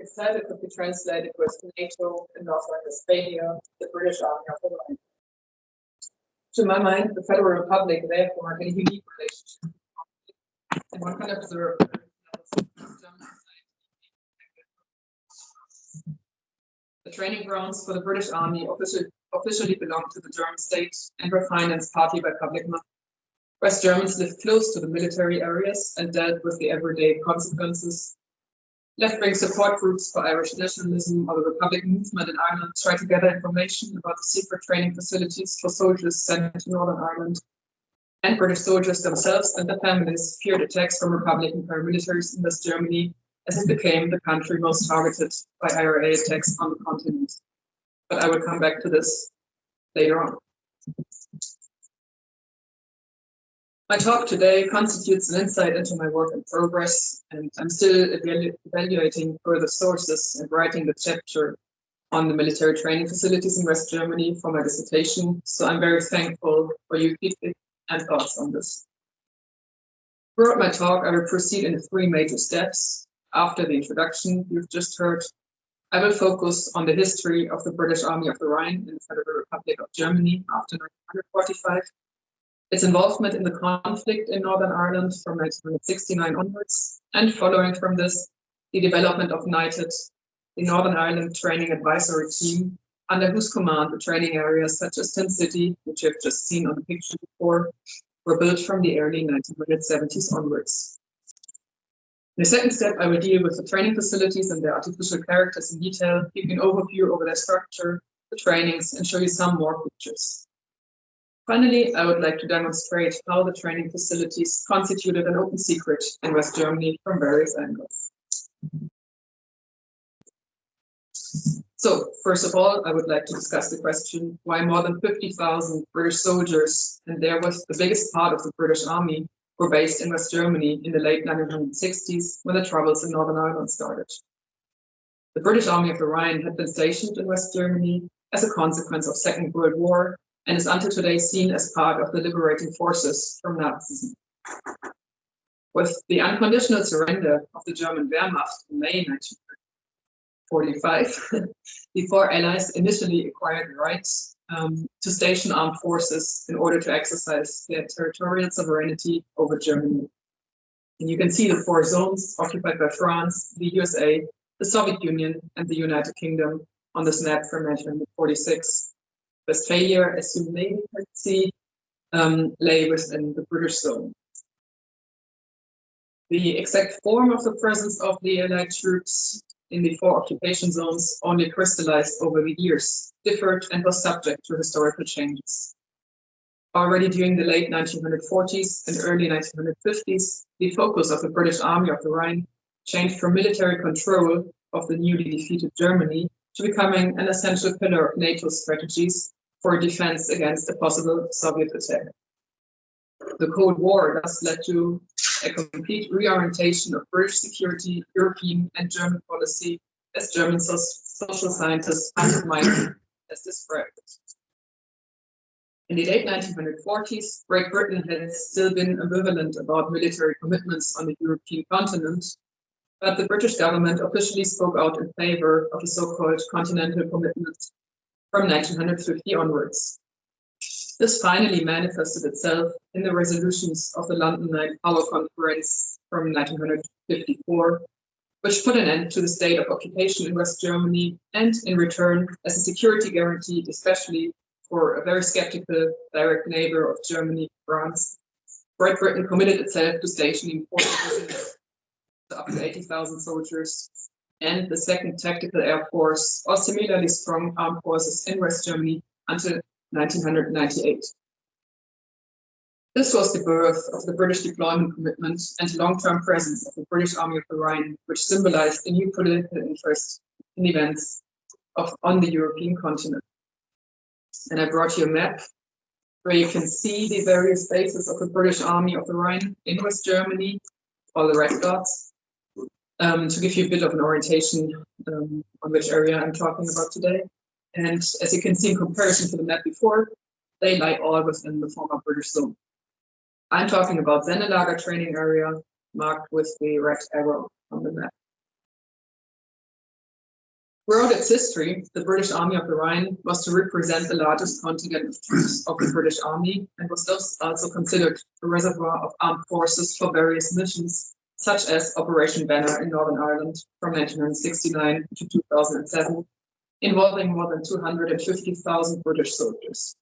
Its title could be translated with NATO in Northern Westphalia, the British Army of the Rhine. To my mind, the Federal Republic therefore had a unique relationship. And one can observe the training grounds for the British Army officially belonged to the German state and were financed partly by public money. West Germans lived close to the military areas and dealt with the everyday consequences. Left-wing support groups for Irish nationalism or the Republican movement in Ireland tried to gather information about the secret training facilities for soldiers sent to Northern Ireland. And British soldiers themselves and their families feared attacks from Republican paramilitaries in West Germany, as it became the country most targeted by IRA attacks on the continent. But I will come back to this later on. My talk today constitutes an insight into my work in progress, and I'm still evaluating further sources and writing the chapter on the military training facilities in West Germany for my dissertation, so I'm very thankful for your feedback and thoughts on this. Throughout my talk, I will proceed in 3 major steps. After the introduction you've just heard, I will focus on the history of the British Army of the Rhine in the Federal Republic of Germany after 1945, its involvement in the conflict in Northern Ireland from 1969 onwards, and following from this, the development of NITAD, the Northern Ireland Training Advisory Team, under whose command the training areas such as Tin City, which you've just seen on the picture before, were built from the early 1970s onwards. In the second step, I will deal with the training facilities and their artificial characters in detail, give you an overview over their structure, the trainings, and show you some more pictures. Finally, I would like to demonstrate how the training facilities constituted an open secret in West Germany from various angles. So, first of all, I would like to discuss the question why more than 50,000 British soldiers, and there was the biggest part of the British Army, were based in West Germany in the late 1960s when the troubles in Northern Ireland started. The British Army of the Rhine had been stationed in West Germany as a consequence of Second World War and is until today seen as part of the liberating forces from Nazism. With the unconditional surrender of the German Wehrmacht in May 1945, the 4 allies initially acquired the rights to station armed forces in order to exercise their territorial sovereignty over Germany. And you can see the 4 zones occupied by France, the USA, the Soviet Union, and the United Kingdom on this map from 1946. Westphalia, as you may see, lay within the British zone. The exact form of the presence of the Allied troops in the 4 occupation zones only crystallized over the years, differed, and was subject to historical changes. Already during the late 1940s and early 1950s, the focus of the British Army of the Rhine changed from military control of the newly defeated Germany to becoming an essential pillar of NATO strategies for defense against a possible Soviet attack. The Cold War thus led to a complete reorientation of British security, European and German policy, as German social scientists undermined as described. In the late 1940s, Great Britain had still been ambivalent about military commitments on the European continent, but the British government officially spoke out in favor of the so-called continental commitment from 1950 onwards. This finally manifested itself in the resolutions of the London Night Power Conference from 1954, which put an end to the state of occupation in West Germany and, in return, as a security guarantee, especially for a very skeptical direct neighbor of Germany, France, Great Britain committed itself to stationing forces up to 80,000 soldiers and the Second Tactical Air Force, or similarly strong armed forces in West Germany until 1998. This was the birth of the British deployment commitment and long-term presence of the British Army of the Rhine, which symbolized a new political interest in events on the European continent. And I brought you a map where you can see the various bases of the British Army of the Rhine in West Germany, all the red dots, to give you a bit of an orientation on which area I'm talking about today. And as you can see in comparison to the map before, they lie all within the former British zone. I'm talking about Sennelager training area, marked with the red arrow on the map. Throughout its history, the British Army of the Rhine was to represent the largest contingent of troops of the British Army and was thus also considered a reservoir of armed forces for various missions, such as Operation Banner in Northern Ireland from 1969 to 2007, involving more than 250,000 British soldiers.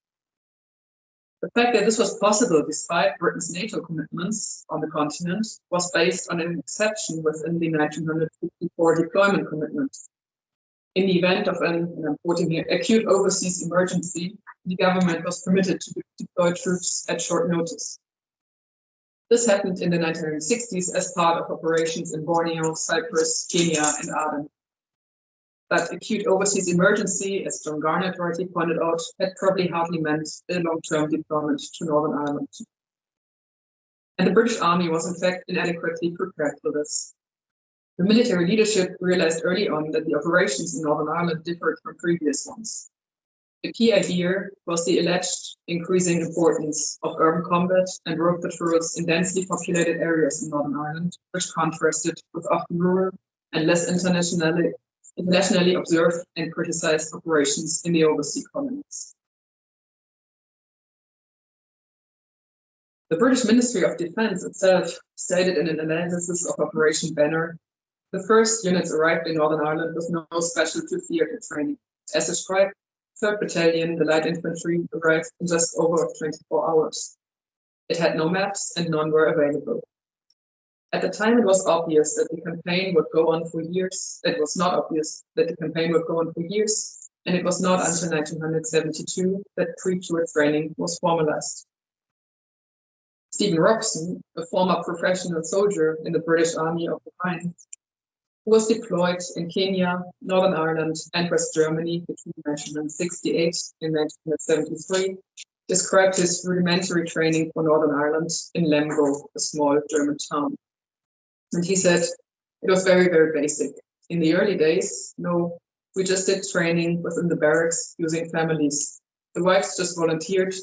The fact that this was possible despite Britain's NATO commitments on the continent was based on an exception within the 1954 deployment commitment. In the event of an, and I'm quoting here, acute overseas emergency, the government was permitted to deploy troops at short notice. This happened in the 1960s as part of operations in Borneo, Cyprus, Kenya, and Aden. But acute overseas emergency, as John Garnett rightly pointed out, had probably hardly meant a long-term deployment to Northern Ireland. And the British Army was in fact inadequately prepared for this. The military leadership realized early on that the operations in Northern Ireland differed from previous ones. The key idea was the alleged increasing importance of urban combat and road patrols in densely populated areas in Northern Ireland, which contrasted with often rural and less internationally observed and criticized operations in the overseas colonies. The British Ministry of Defence itself stated in an analysis of Operation Banner, the first units arrived in Northern Ireland with no specialty theatre training. As described, 3rd Battalion, the Light Infantry, arrived in just over 24 hours. It had no maps and none were available. At the time, it was obvious that the campaign would go on for years. It was not obvious that the campaign would go on for years, and it was not until 1972 that pre-tour training was formalized. Stephen Robson, a former professional soldier in the British Army of the Rhine, who was deployed in Kenya, Northern Ireland, and West Germany between 1968 and 1973, described his rudimentary training for Northern Ireland in Lemgo, a small German town. And he said, it was very, very basic. In the early days, no, we just did training within the barracks using families. The wives just volunteered,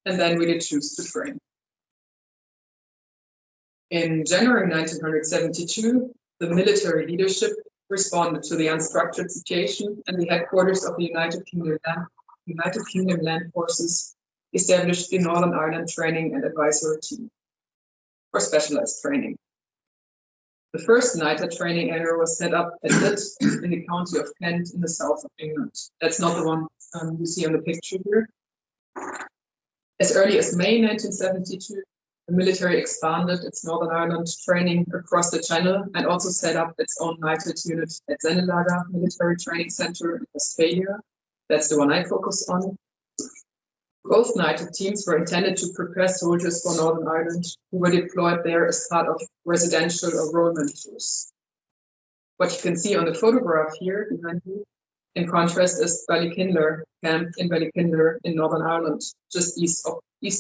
and then we did choose to train. In January 1972, the military leadership responded to the unstructured situation, and the headquarters of the United Kingdom Land Forces established the Northern Ireland Training and Advisory Team for specialized training. The first NITA training area was set up at Litt in the county of Kent in the south of England. That's not the one you see on the picture here. As early as May 1972, the military expanded its Northern Ireland training across the Channel and also set up its own NITA unit at Zennelager Military Training Centre in Westphalia. That's the one I focus on. Both NITA teams were intended to prepare soldiers for Northern Ireland who were deployed there as part of residential enrollment tours. What you can see on the photograph here behind you, in contrast, is Ballykinler camp in Ballykinler in Northern Ireland, just east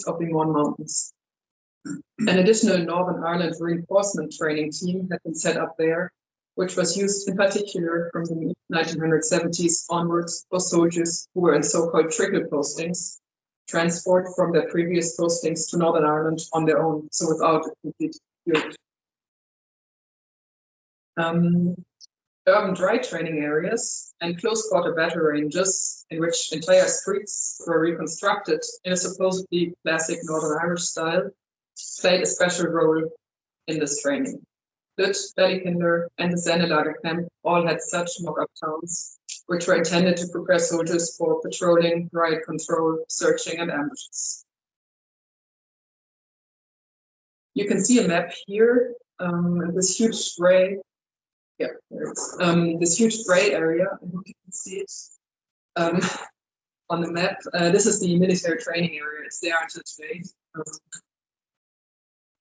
of the Mourne Mountains. An additional Northern Ireland reinforcement training team had been set up there, which was used in particular from the 1970s onwards for soldiers who were in so-called trickle postings, transport from their previous postings to Northern Ireland on their own, so without a complete unit. Urban dry training areas and close-quarter battle ranges in which entire streets were reconstructed in a supposedly classic Northern Irish style played a special role in this training. Litt, Ballykinler, and the Zennelager camp all had such mock-up towns, which were intended to prepare soldiers for patrolling, riot control, searching, and ambushes. You can see a map here, this huge gray, this huge gray area. I hope you can see it on the map. This is the military training area. It's there until today.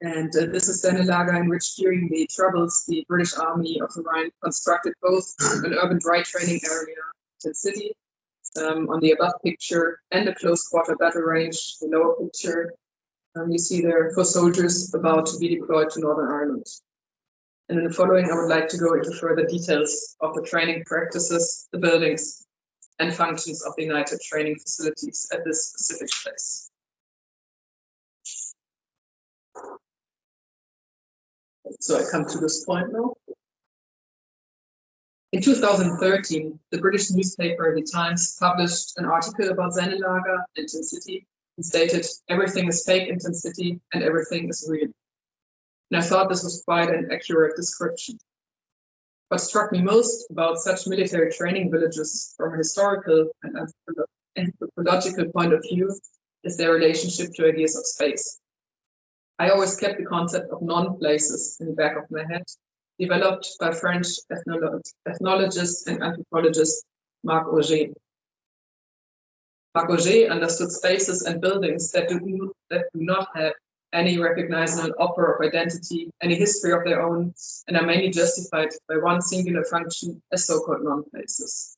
And this is Zennelager, in which during the Troubles, the British Army of the Rhine constructed both an urban dry training area in the city, on the above picture, and a close-quarter battle range, the lower picture. You see there for soldiers about to be deployed to Northern Ireland. And in the following, I would like to go into further details of the training practices, the buildings, and functions of the United training facilities at this specific place. So I come to this point now. In 2013, the British newspaper The Times published an article about Zennelager and Tin City and stated, "Everything is fake in Tin City and everything is real." And I thought this was quite an accurate description. What struck me most about such military training villages from a historical and anthropological point of view is their relationship to ideas of space. I always kept the concept of non-places in the back of my head, developed by French ethnologist and anthropologist Marc Auger. Marc Auger understood spaces and buildings that do not have any recognizable offer of identity, any history of their own, and are mainly justified by one singular function as so-called non-places.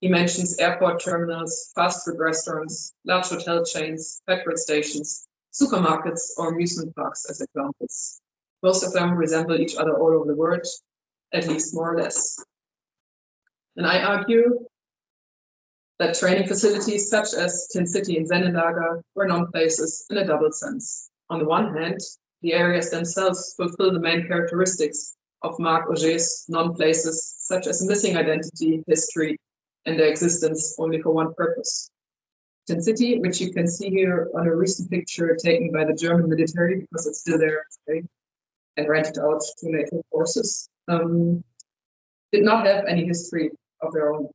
He mentions airport terminals, fast food restaurants, large hotel chains, petrol stations, supermarkets, or amusement parks as examples. Most of them resemble each other all over the world, at least more or less. And I argue that training facilities such as Tin City and Zennelager were non-places in a double sense. On the one hand, the areas themselves fulfill the main characteristics of Marc Auger's non-places, such as missing identity, history, and their existence only for one purpose. Tin City, which you can see here on a recent picture taken by the German military, because it's still there today, and rented out to NATO forces, did not have any history of their own.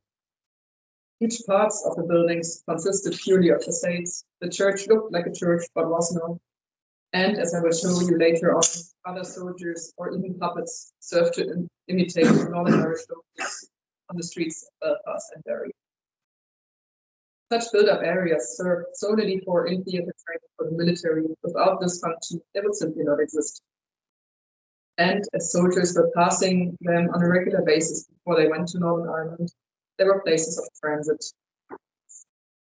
Each parts of the buildings consisted purely of facades. The church looked like a church, but was not. And as I will show you later on, other soldiers or even puppets served to imitate Northern Irish soldiers on the streets of Belfast and Derry. Such built-up areas served solely for in-theater training for the military. Without this function, they would simply not exist. And as soldiers were passing them on a regular basis before they went to Northern Ireland, they were places of transit.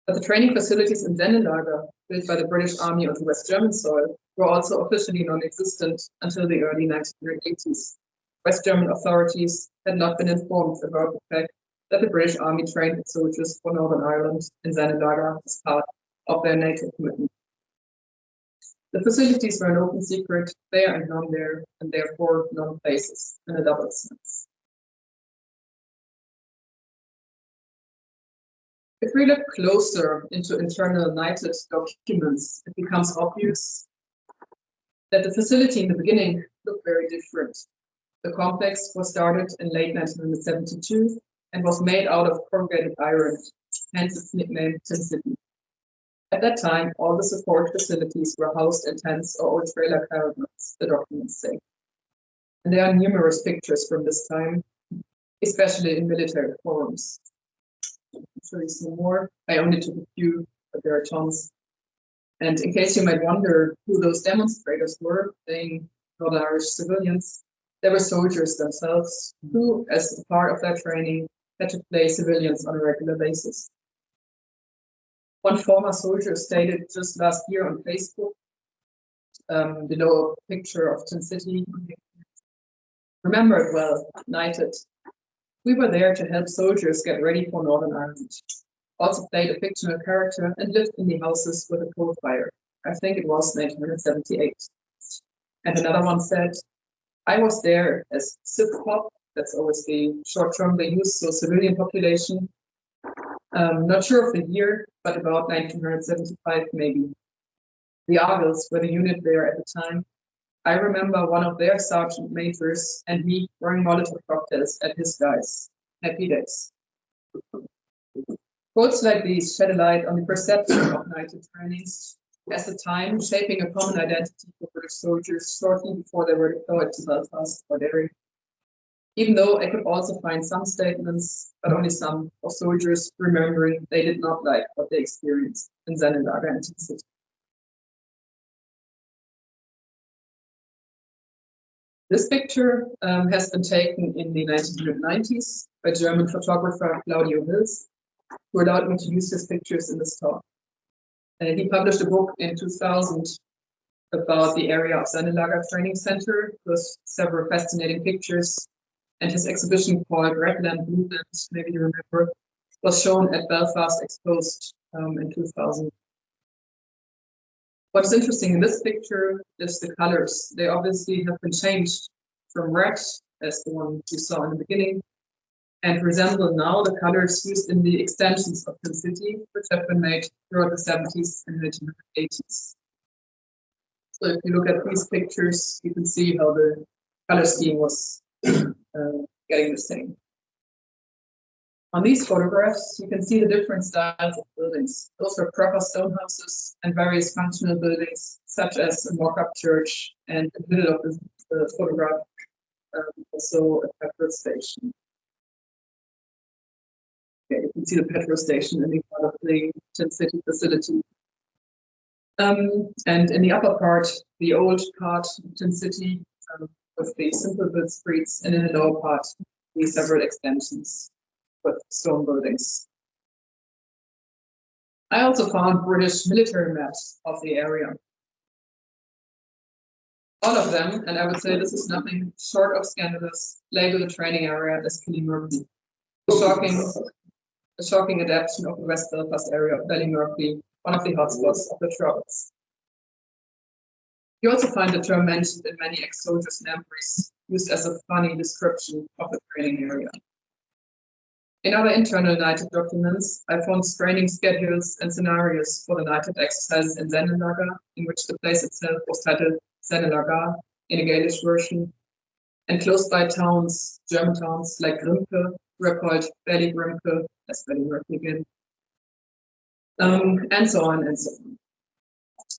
But the training facilities in Zennelager, built by the British Army on the West German soil, were also officially non-existent until the early 1980s. West German authorities had not been informed about the fact that the British Army trained its soldiers for Northern Ireland in Zennelager as part of their NATO commitment. The facilities were an open secret, there and none there, and therefore non-places in a double sense. If we look closer into internal NITED documents, it becomes obvious that the facility in the beginning looked very different. The complex was started in late 1972 and was made out of corrugated iron, hence its nickname Tin City. At that time, all the support facilities were housed in tents or old trailer caravans, the documents say. And there are numerous pictures from this time, especially in military forums. I'll show you some more. I only took a few, but there are tons. And in case you might wonder who those demonstrators were, being Northern Irish civilians, they were soldiers themselves who, as a part of their training, had to play civilians on a regular basis. One former soldier stated just last year on Facebook, below a picture of Tin City, "Remember it well, NITED. We were there to help soldiers get ready for Northern Ireland. Also played a fictional character and lived in the houses with a coal fire. I think it was 1978. And another one said, "I was there as CivPop," that's always the short term they use, so civilian population. Not sure of the year, but about 1975 maybe. The Argylls were the unit there at the time. I remember one of their sergeant majors and me throwing Molotov cocktails at his guys. Happy days." Quotes like these shed a light on the perception of NITED trainings as the time shaping a common identity for British soldiers shortly before they were deployed to Belfast or Derry. Even though I could also find some statements, but only some, of soldiers remembering they did not like what they experienced in Zennelager and Tin City. This picture has been taken in the 1990s by German photographer Claudio Hills, who allowed me to use his pictures in this talk. He published a book in 2000 about the area of Zennelager Training Centre with several fascinating pictures, and his exhibition called Red Land, Blue Land, maybe you remember, was shown at Belfast Exposed in 2000. What's interesting in this picture is the colors. They obviously have been changed from red, as the one you saw in the beginning, and resemble now the colors used in the extensions of the city, which have been made throughout the 70s and 1980s. So if you look at these pictures, you can see how the color scheme was getting the same. On these photographs, you can see the different styles of buildings. Those are proper stone houses and various functional buildings, such as a mock-up church, and in the middle of the photograph, also a petrol station. Okay, you can see the petrol station in the part of the Tin City facility. And in the upper part, the old part of Tin City, with the simple built streets, and in the lower part, the several extensions with stone buildings. I also found British military maps of the area. All of them, and I would say this is nothing short of scandalous, label the training area as Ballymurphy. A shocking adaptation of the West Belfast area of Ballymurphy, one of the hotspots of the Troubles. You also find the term mentioned in many ex-soldiers' memories, used as a funny description of the training area. In other internal NITED documents, I found training schedules and scenarios for the NITED exercises in Sennelager, in which the place itself was titled Sennelager in a Gaelic version, and close by towns, German towns like Grimke, were called Ballygrimke, as Ballymurphy again, and so on and so on.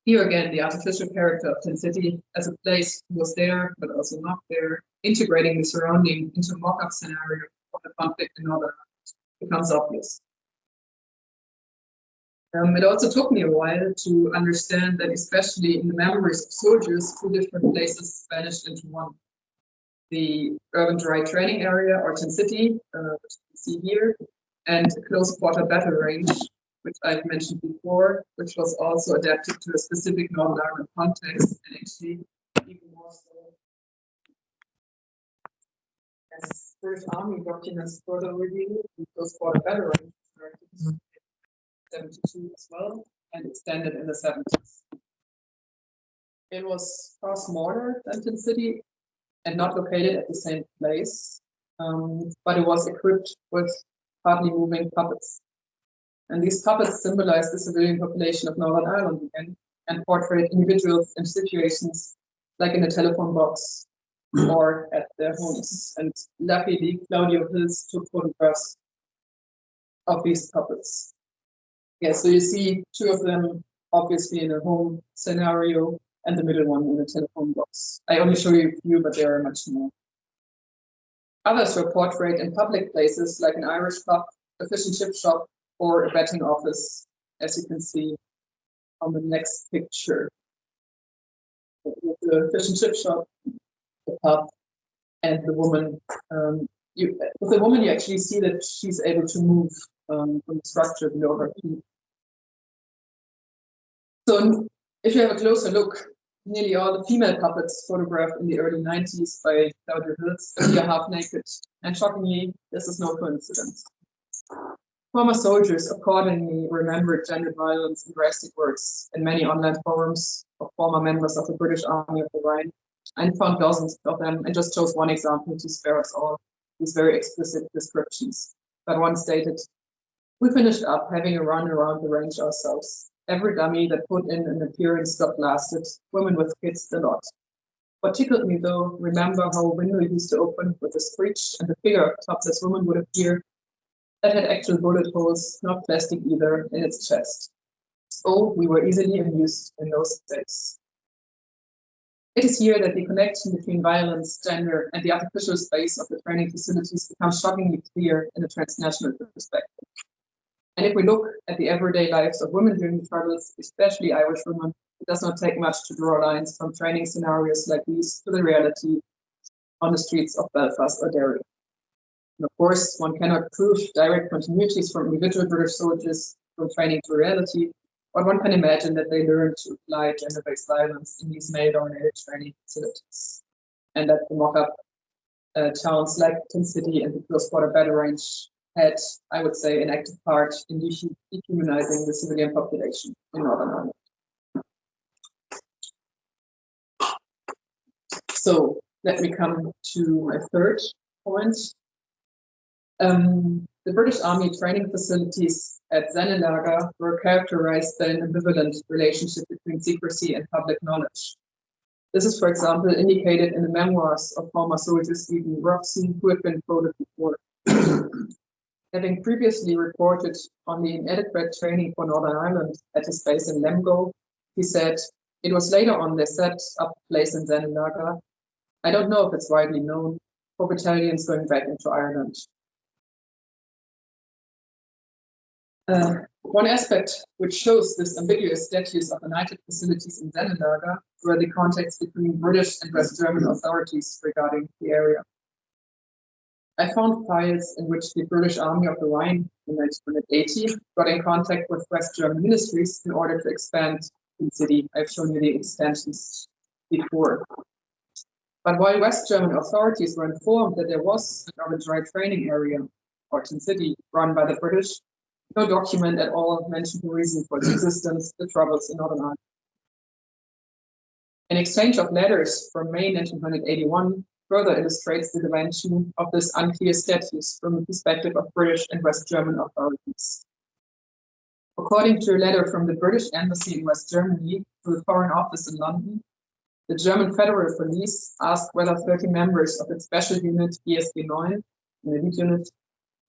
Here again, the artificial character of Tin City as a place who was there, but also not there, integrating the surrounding into a mock-up scenario of the conflict in Northern Ireland becomes obvious. It also took me a while to understand that, especially in the memories of soldiers, two different places vanished into one. The urban dry training area, or Tin City, which you can see here, and a close quarter battle range, which I've mentioned before, which was also adapted to a specific Northern Ireland context, and actually even more so as British Army documents further reveal, the close quarter battle range was 72 as well, and extended in the 70s. It was far smaller than Tin City and not located at the same place, but it was equipped with partly moving puppets. And these puppets symbolize the civilian population of Northern Ireland again, and portray individuals in situations like in a telephone box or at their homes. And luckily, Claudio Hills took photographs of these puppets. Yeah, so you see two of them obviously in a home scenario, and the middle one in a telephone box. I only show you a few, but there are much more. Others were portrayed in public places like an Irish pub, a fish and chip shop, or a betting office, as you can see on the next picture. With the fish and chip shop, the pub, and the woman. With the woman, you actually see that she's able to move from the structure below her feet. So if you have a closer look, nearly all the female puppets photographed in the early 90s by Claudio Hills appear half naked. And shockingly, this is no coincidence. Former soldiers accordingly remembered gender violence in drastic words in many online forums of former members of the British Army of the Rhine, and found dozens of them, and just chose one example to spare us all these very explicit descriptions. But one stated, "We finished up having a run around the range ourselves. Every dummy that put in an appearance got blasted, women with kids the lot. What tickled me though, remember how a window used to open with a screech and the figure of a topless woman would appear that had actual bullet holes, not plastic either, in its chest. Oh, we were easily amused in those days." It is here that the connection between violence, gender, and the artificial space of the training facilities becomes shockingly clear in a transnational perspective. And if we look at the everyday lives of women during the Troubles, especially Irish women, it does not take much to draw lines from training scenarios like these to the reality on the streets of Belfast or Derry. And of course, one cannot prove direct continuities from individual British soldiers from training to reality, but one can imagine that they learned to apply gender-based violence in these male-dominated training facilities. And that the mock-up towns like Tin City and the close border battle range had, I would say, an active part in dehumanizing the civilian population in Northern Ireland. So let me come to my third point. The British Army training facilities at Sennelager were characterized by an ambivalent relationship between secrecy and public knowledge. This is, for example, indicated in the memoirs of former soldier Stephen Robson, who had been quoted before. Having previously reported on the inadequate training for Northern Ireland at his base in Lemgo, he said, "It was later on they set up a place in Sennelager. I don't know if it's widely known, for battalions going back into Ireland." One aspect which shows this ambiguous status of united facilities in Sennelager were the contacts between British and West German authorities regarding the area. I found files in which the British Army of the Rhine in 1980 got in contact with West German ministries in order to expand the city. I've shown you the extensions before. But while West German authorities were informed that there was an organized training area, or Tin City, run by the British, no document at all mentioned the reason for its existence, the troubles in Northern Ireland. An exchange of letters from May 1981 further illustrates the dimension of this unclear status from the perspective of British and West German authorities. According to a letter from the British Embassy in West Germany to the Foreign Office in London, the German Federal Police asked whether 30 members of its special unit GSG-9, an elite unit,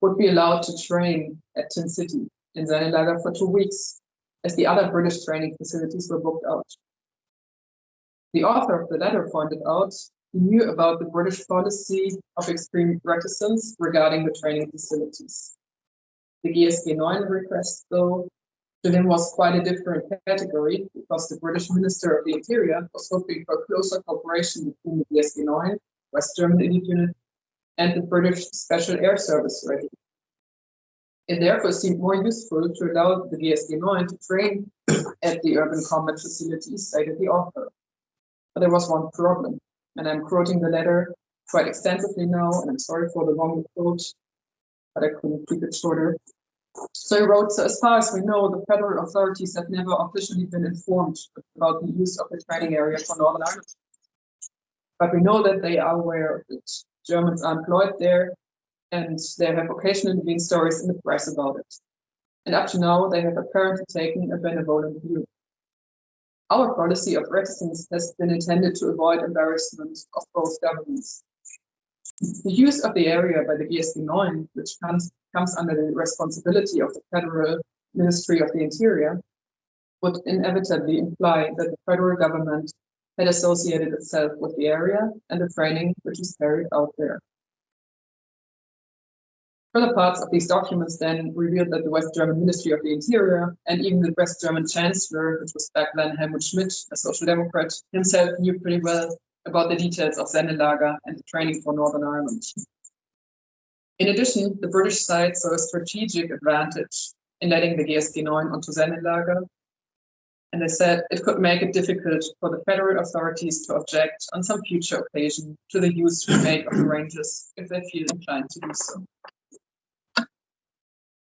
would be allowed to train at Tin City in Sennelager for 2 weeks, as the other British training facilities were booked out. The author of the letter pointed out he knew about the British policy of extreme reticence regarding the training facilities. The GSG-9 request, though, to him was quite a different category because the British Minister of the Interior was hoping for closer cooperation between the GSG-9, West German elite unit, and the British Special Air Service Regiment. It therefore seemed more useful to allow the GSG-9 to train at the urban combat facilities, stated the author. But there was one problem, and I'm quoting the letter quite extensively now, and I'm sorry for the long quote, but I couldn't keep it shorter. So he wrote, "So as far as we know, the federal authorities have never officially been informed about the use of the training area for Northern Ireland. But we know that they are aware of it. Germans are employed there, and there have occasionally been stories in the press about it. And up to now, they have apparently taken a benevolent view. Our policy of reticence has been intended to avoid embarrassment of both governments. The use of the area by the GSG-9, which comes under the responsibility of the Federal Ministry of the Interior, would inevitably imply that the federal government had associated itself with the area and the training which is carried out there." Further parts of these documents then revealed that the West German Ministry of the Interior and even the West German Chancellor, which was back then Helmut Schmidt, a Social Democrat, himself knew pretty well about the details of Sennelager and the training for Northern Ireland. In addition, the British side saw a strategic advantage in letting the GSG-9 onto Sennelager, and they said it could make it difficult for the federal authorities to object on some future occasion to the use we make of the ranges if they feel inclined to do so.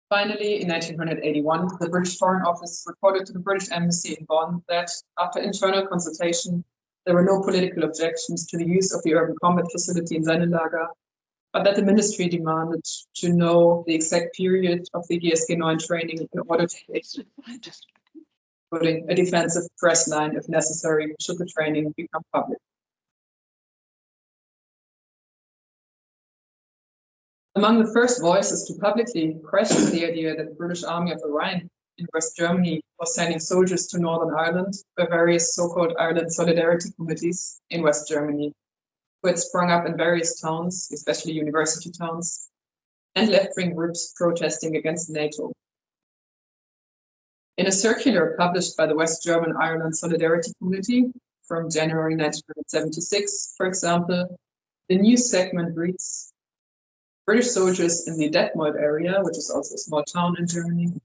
Finally, in 1981, the British Foreign Office reported to the British Embassy in Bonn that, after internal consultation, there were no political objections to the use of the urban combat facility in Sennelager, but that the ministry demanded to know the exact period of the GSG-9 training in order to putting a defensive press line if necessary should the training become public. Among the first voices to publicly question the idea that the British Army of the Rhine in West Germany was sending soldiers to Northern Ireland were various so-called Ireland Solidarity Committees in West Germany, who had sprung up in various towns, especially university towns, and left-wing groups protesting against NATO. In a circular published by the West German Ireland Solidarity Committee from January 1976, for example, the news segment reads, "British soldiers in the Detmold area, which is also a small town in Germany,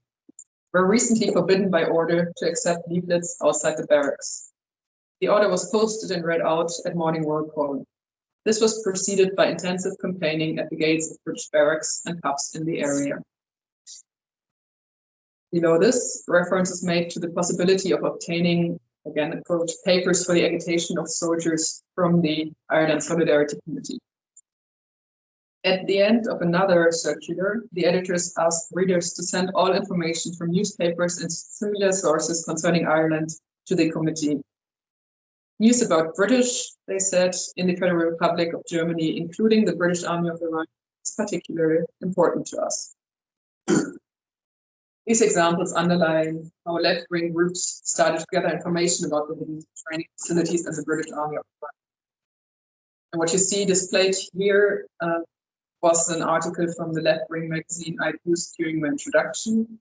were recently forbidden by order to accept leaflets outside the barracks. The order was posted and read out at morning roll call. This was preceded by intensive campaigning at the gates of British barracks and pubs in the area." Below this, reference is made to the possibility of obtaining, again, a quote, "papers for the agitation of soldiers from the Ireland Solidarity Committee." At the end of another circular, the editors asked readers to send all information from newspapers and similar sources concerning Ireland to the committee. News about British, they said, in the Federal Republic of Germany, including the British Army of the Rhine, is particularly important to us. These examples underline how left-wing groups started to gather information about the hidden training facilities and the British Army of the Rhine. And what you see displayed here was an article from the left-wing magazine I used during my introduction,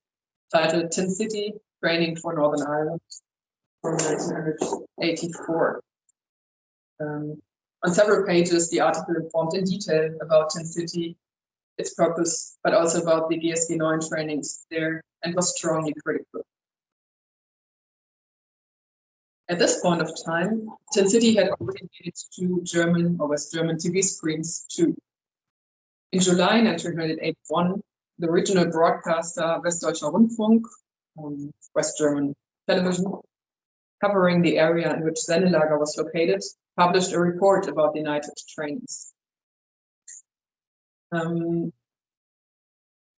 titled Tin City, Training for Northern Ireland, from 1984. On several pages, the article informed in detail about Tin City, its purpose, but also about the GSG 9 trainings there, and was strongly critical. At this point of time, Tin City had already made it to German or West German TV screens too. In July 1981, the regional broadcaster Westdeutscher Rundfunk, West German television, covering the area in which Sendelager was located, published a report about the United trainings.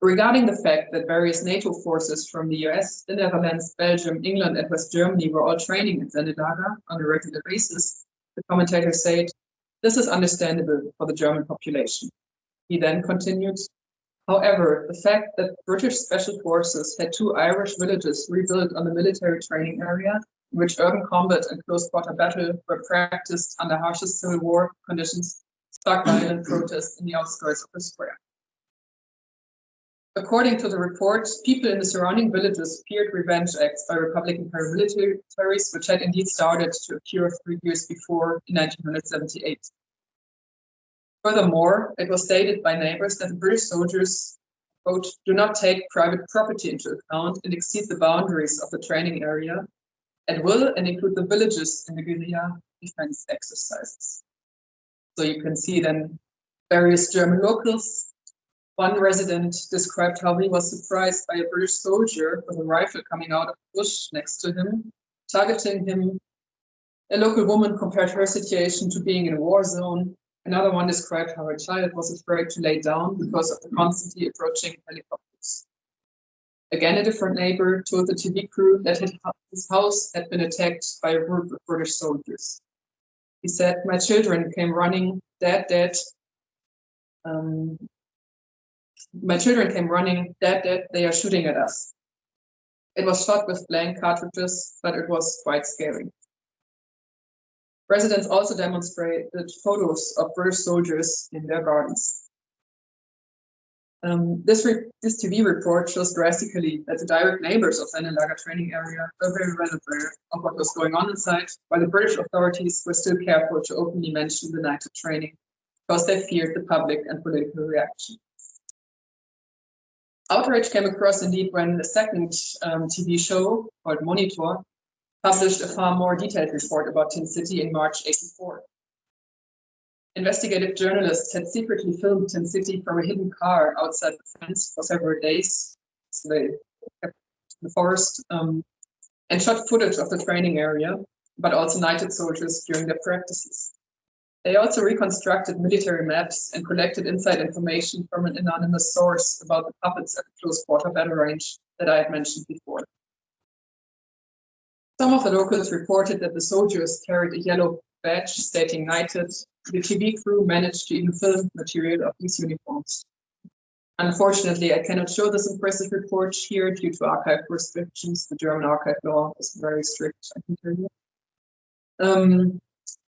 Regarding the fact that various NATO forces from the US, the Netherlands, Belgium, England, and West Germany were all training at Sendelager on a regular basis, the commentator said, "This is understandable for the German population." He then continued, "However, the fact that British Special Forces had 2 Irish villages rebuilt on the military training area, in which urban combat and close-quarter battle were practiced under harshest civil war conditions, sparked violent protests in the outskirts of the square." According to the report, people in the surrounding villages feared revenge acts by Republican paramilitaries, which had indeed started to occur 3 years before, in 1978. Furthermore, it was stated by neighbors that the British soldiers, quote, "do not take private property into account and exceed the boundaries of the training area at will and include the villages in the guerrilla defense exercises." So you can see then various German locals. One resident described how he was surprised by a British soldier with a rifle coming out of the bush next to him, targeting him. A local woman compared her situation to being in a war zone. Another one described how her child was afraid to lay down because of the constantly approaching helicopters. Again, a different neighbor told the TV crew that his house had been attacked by a group of British soldiers. He said, "My children came running, dead. My children came running, dead, they are shooting at us." It was shot with blank cartridges, but it was quite scary. Residents also demonstrated photos of British soldiers in their gardens. This TV report shows drastically that the direct neighbors of Sendelager training area were very well aware of what was going on inside, while the British authorities were still careful to openly mention the night of training because they feared the public and political reaction. Outrage came across indeed when the second TV show, called Monitor, published a far more detailed report about Tin City in March '84. Investigative journalists had secretly filmed Tin City from a hidden car outside the fence for several days. So they kept the forest and shot footage of the training area, but also knighted soldiers during their practices. They also reconstructed military maps and collected inside information from an anonymous source about the puppets at the close-quarter battle range that I had mentioned before. Some of the locals reported that the soldiers carried a yellow badge stating knighted. The TV crew managed to even film material of these uniforms. Unfortunately, I cannot show this impressive report here due to archive restrictions. The German archive law is very strict, I can tell you.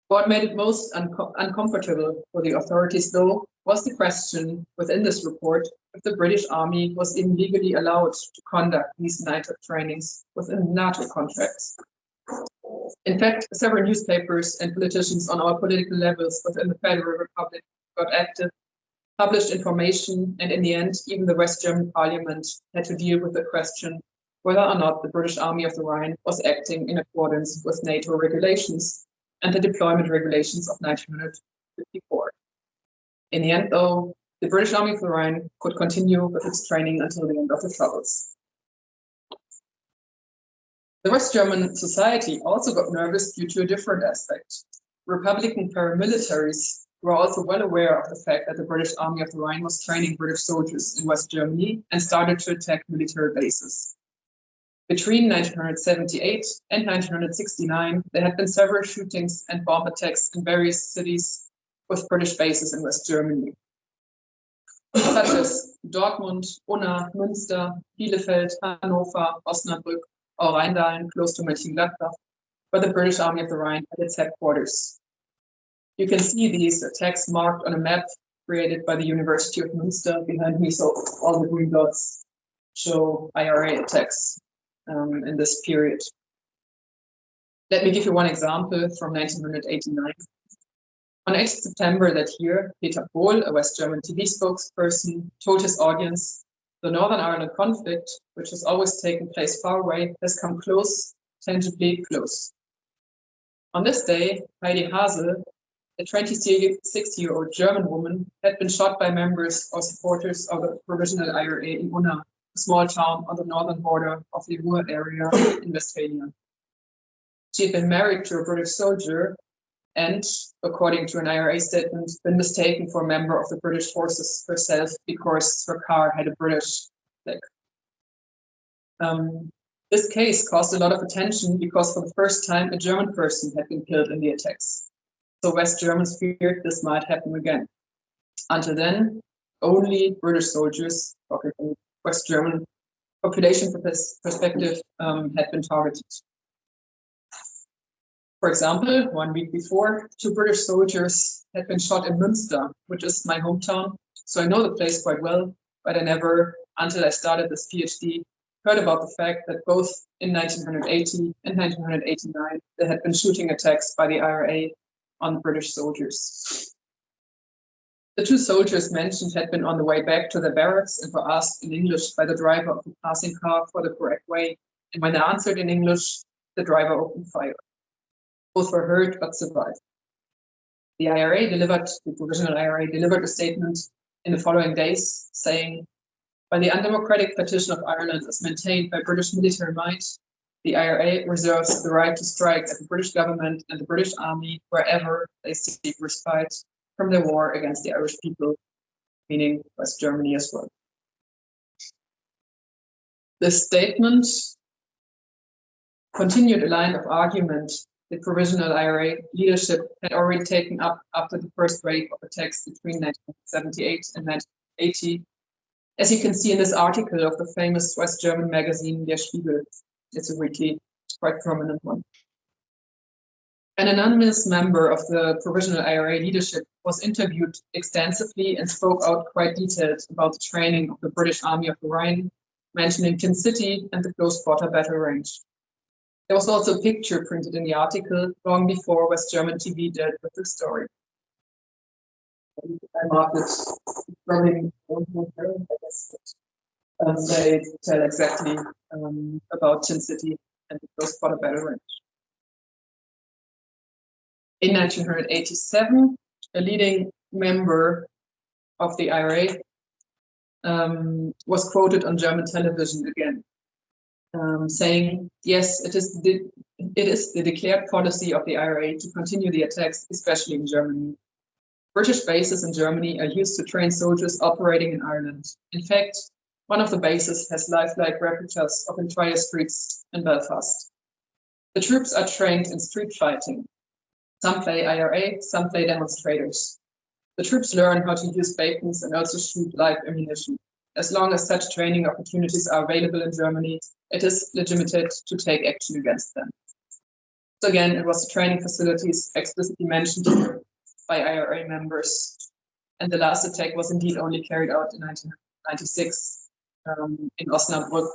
What made it most uncomfortable for the authorities, though, was the question within this report if the British Army was even legally allowed to conduct these NATO trainings within NATO contracts. In fact, several newspapers and politicians on all political levels within the Federal Republic got active, published information, and in the end, even the West German Parliament had to deal with the question whether or not the British Army of the Rhine was acting in accordance with NATO regulations and the deployment regulations of 1954. In the end, though, the British Army of the Rhine could continue with its training until the end of the Troubles. The West German society also got nervous due to a different aspect. Republican paramilitaries were also well aware of the fact that the British Army of the Rhine was training British soldiers in West Germany and started to attack military bases. Between 1978 and 1969, there had been several shootings and bomb attacks in various cities with British bases in West Germany, such as Dortmund, Unna, Münster, Bielefeld, Hannover, Osnabrück, or Rheindahlen, close to Mönchengladbach, where the British Army of the Rhine had its headquarters. You can see these attacks marked on a map created by the University of Münster behind me, so all the green dots show IRA attacks in this period. Let me give you one example from 1989. On 8 September that year, Peter Pohl, a West German TV spokesperson, told his audience, the Northern Ireland conflict, which has always taken place far away, has come close, tangibly close. On this day, Heidi Hase, a 26-year-old German woman, had been shot by members or supporters of the Provisional IRA in Unna, a small town on the northern border of the Ruhr area in Westphalia. She had been married to a British soldier and, according to an IRA statement, been mistaken for a member of the British forces herself because her car had a British flag. This case caused a lot of attention because for the first time a German person had been killed in the attacks. So West Germans feared this might happen again. Until then, only British soldiers, talking from West German population perspective, had been targeted. For example, 1 week before, 2 British soldiers had been shot in Münster, which is my hometown. So I know the place quite well, but I never, until I started this PhD, heard about the fact that both in 1980 and 1989, there had been shooting attacks by the IRA on British soldiers. The 2 soldiers mentioned had been on the way back to their barracks and were asked in English by the driver of the passing car for the correct way. And when they answered in English, the driver opened fire. Both were hurt but survived. The Provisional IRA delivered a statement in the following days saying, while the undemocratic partition of Ireland is maintained by British military might, the IRA reserves the right to strike at the British government and the British Army wherever they seek respite from their war against the Irish people, meaning West Germany as well. This statement continued a line of argument the Provisional IRA leadership had already taken up after the first wave of attacks between 1978 and 1980, as you can see in this article of the famous West German magazine Der Spiegel. It's a weekly, quite prominent one. An anonymous member of the Provisional IRA leadership was interviewed extensively and spoke out quite detailed about the training of the British Army of the Rhine, mentioning Tin City and the close quarter battle range. There was also a picture printed in the article long before West German TV dealt with the story. I marked it running, they tell exactly about Tin City and the close quarter battle range. In 1987, a leading member of the IRA was quoted on German television again, saying, yes, it is the declared policy of the IRA to continue the attacks, especially in Germany. British bases in Germany are used to train soldiers operating in Ireland. In fact, one of the bases has lifelike replicas of entire streets in Belfast. The troops are trained in street fighting. Some play IRA, some play demonstrators. The troops learn how to use batons and also shoot live ammunition. As long as such training opportunities are available in Germany, it is legitimate to take action against them. So again, it was the training facilities explicitly mentioned by IRA members. And the last attack was indeed only carried out in 1996 in Osnabrück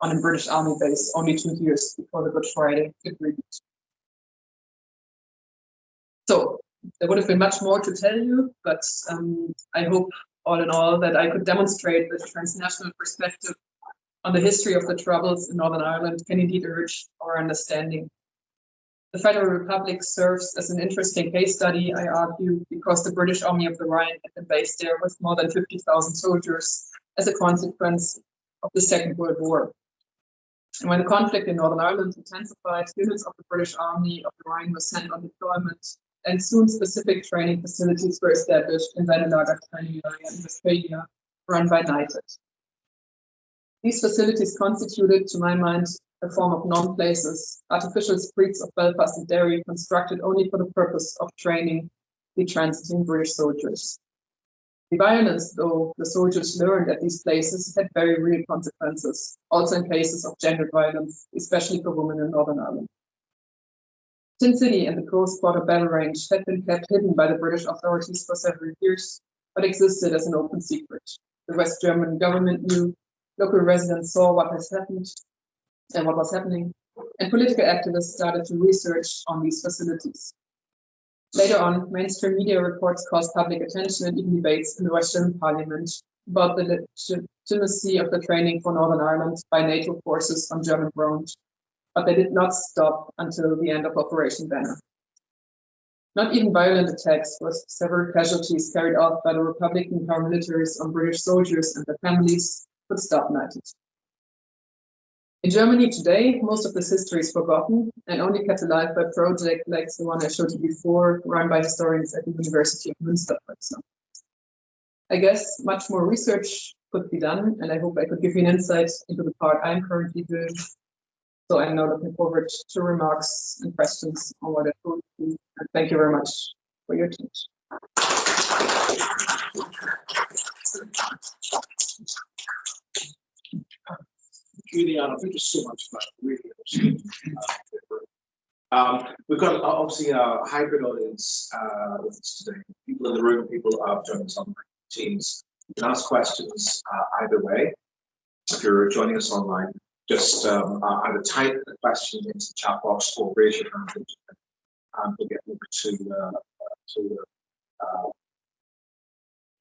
on a British Army base, only 2 years before the Good Friday Agreement. So there would have been much more to tell you, but I hope all in all that I could demonstrate that a transnational perspective on the history of the Troubles in Northern Ireland can indeed enrich our understanding. The Federal Republic serves as an interesting case study, I argue, because the British Army of the Rhine had been based there with more than 50,000 soldiers as a consequence of the Second World War. And when the conflict in Northern Ireland intensified, units of the British Army of the Rhine were sent on deployment and soon specific training facilities were established in Weinelager training area in Westphalia, run by United. These facilities constituted, to my mind, a form of non-places, artificial streets of Belfast and Derry constructed only for the purpose of training the transiting British soldiers. The violence, though the soldiers learned at these places, had very real consequences, also in cases of gendered violence, especially for women in Northern Ireland. Tin City and the cross-border battle range had been kept hidden by the British authorities for several years, but existed as an open secret. The West German government knew, local residents saw what has happened and what was happening, and political activists started to research on these facilities. Later on, mainstream media reports caused public attention and even debates in the West German parliament about the legitimacy of the training for Northern Ireland by NATO forces on German ground, but they did not stop until the end of Operation Banner. Not even violent attacks with several casualties carried out by the Republican paramilitaries on British soldiers and their families could stop United. In Germany today, most of this history is forgotten and only kept alive by projects like the one I showed you before, run by historians at the University of Münster, for example. I guess much more research could be done, and I hope I could give you an insight into the part I'm currently doing. So I'm now looking forward to remarks and questions on what I told you. And thank you very much for your attention. Juliane, thank you so much for that. Really appreciate it. We've got obviously a hybrid audience with us today. People in the room, people joining us on Teams. You can ask questions either way. If you're joining us online, just either type the question into the chat box or raise your hand and we'll get over to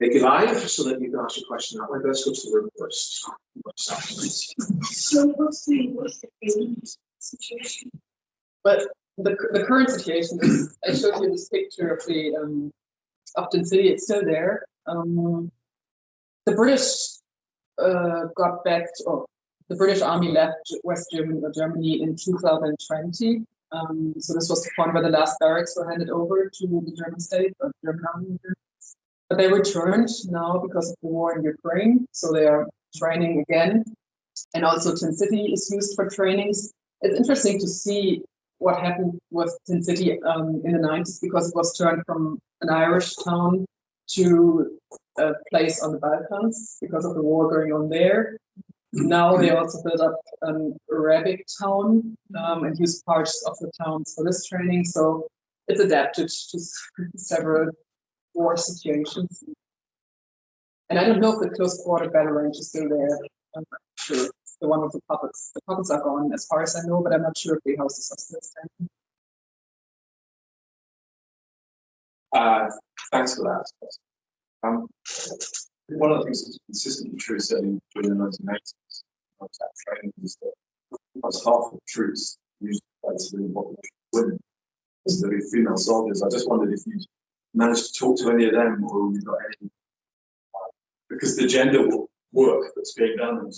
make it live so that you can ask your question that way. Let's go to the room first. So what's the situation? But the current situation is, I showed you this picture of the Tin City. It's still there. The British got back, or the British Army left West Germany in 2020. So this was the point where the last barracks were handed over to the German state, or German army. But they returned now because of the war in Ukraine. So they are training again. And also Tin City is used for trainings. It's interesting to see what happened with Tin City in the 90s, because it was turned from an Irish town to a place on the Balkans because of the war going on there. Now they also built up an Arabic town and use parts of the towns for this training. So it's adapted to several war situations. And I don't know if the close quarter battle range is still there. I'm not sure. It's the one with the puppets. The puppets are gone as far as I know, but I'm not sure if the houses are still standing. Thanks for that. One of the things that's consistently true, certainly during the 1980s, that training is that almost half of the troops, usually quite civilian population, women, as the female soldiers. I just wondered if you managed to talk to any of them, or you've got any, because the gender work that's being done,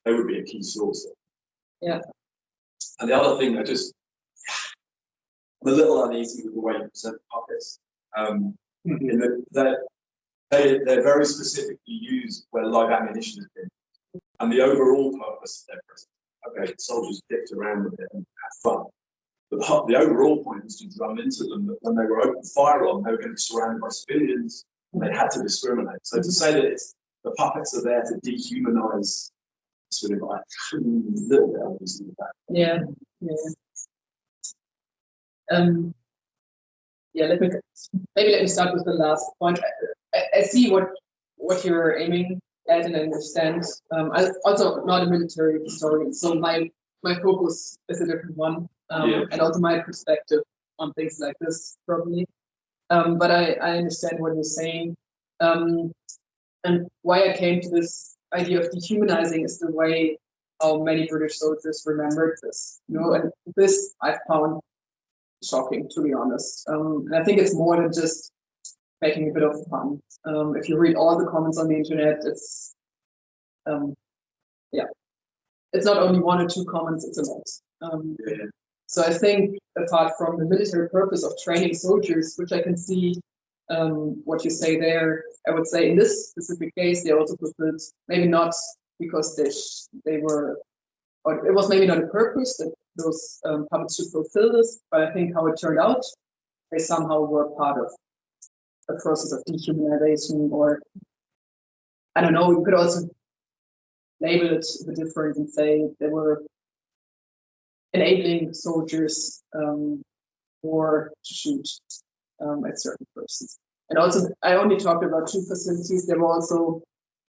they would be a key source. Yeah. And the other thing, I'm a little uneasy with the way you present puppets. In that they're very specifically used where live ammunition has been. And the overall purpose of their presence, okay, soldiers dipped around with it and had fun. But the overall point was to drum into them that when they were open fire on, they were going to be surrounded by civilians and they had to discriminate. So to say that the puppets are there to dehumanize, sort of like a little bit uneasy with that. Yeah, yeah. Let me start with the last point. I see what you're aiming at, and I understand. I'm also not a military historian, so my focus is a different one, and also my perspective on things like this probably. But I understand what you're saying, and why I came to this idea of dehumanizing is the way how many British soldiers remembered this. And this I found shocking, to be honest. And I think it's more than just making a bit of fun. If you read all the comments on the internet, it's it's not only one or two comments, it's a lot. So I think apart from the military purpose of training soldiers, which I can see what you say there, I would say in this specific case, they also fulfilled, maybe not because they were, or it was maybe not a purpose that those puppets should fulfill this, but I think how it turned out, they somehow were part of a process of dehumanization, or I don't know, you could also label it a bit different and say they were enabling soldiers or to shoot at certain persons. And also, I only talked about 2 facilities. There were also,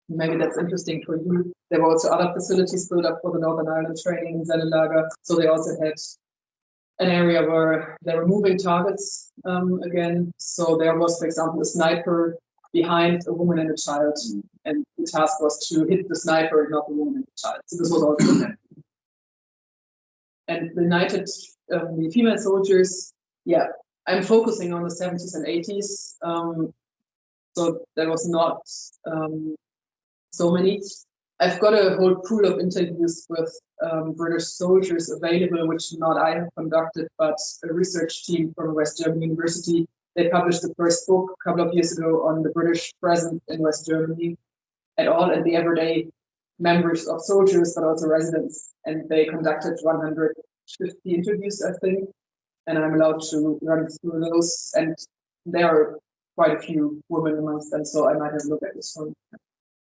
maybe that's interesting for you, there were also other facilities built up for the Northern Ireland training in Zellenlager. So they also had an area where they were moving targets again. So there was, for example, a sniper behind a woman and a child. And the task was to hit the sniper, not the woman and the child. So this was also and the United, the female soldiers, yeah, I'm focusing on the 70s and 80s. So there was not so many. I've got a whole pool of interviews with British soldiers available, which not I have conducted, but a research team from West German University. They published the first book a couple of years ago on the British presence in West Germany at all, and the everyday members of soldiers, but also residents. And they conducted 150 interviews, I think, and I'm allowed to run through those. And there are quite a few women amongst them, so I might have a look at this one.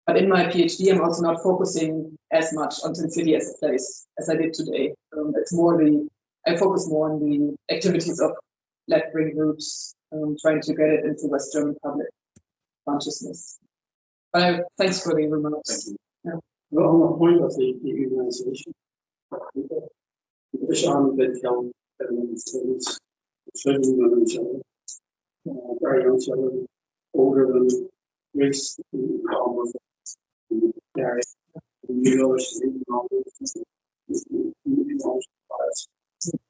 But in my PhD, I'm also not focusing as much on Tin City as a place as I did today. It's more I focus more on the activities of left-wing groups, trying to get it into West German public consciousness. But thanks for the remarks. Thank you. Yeah. Well, on the point of the dehumanization, the British Army did kill students, children and each other, very young children, older than race, area,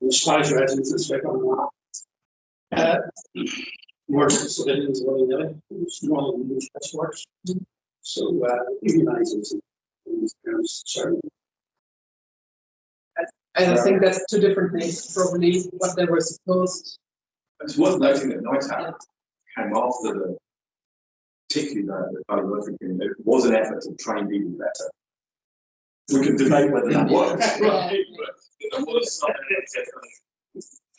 the spies residents on work for civilians willy-nilly, small and huge works. So humanizing certain. I think that's 2 different things, probably what they were supposed. It's worth noting that Neutau came after the, particularly the Olympic thing. It was an effort to train people better. We can debate whether that worked, right? But there was something.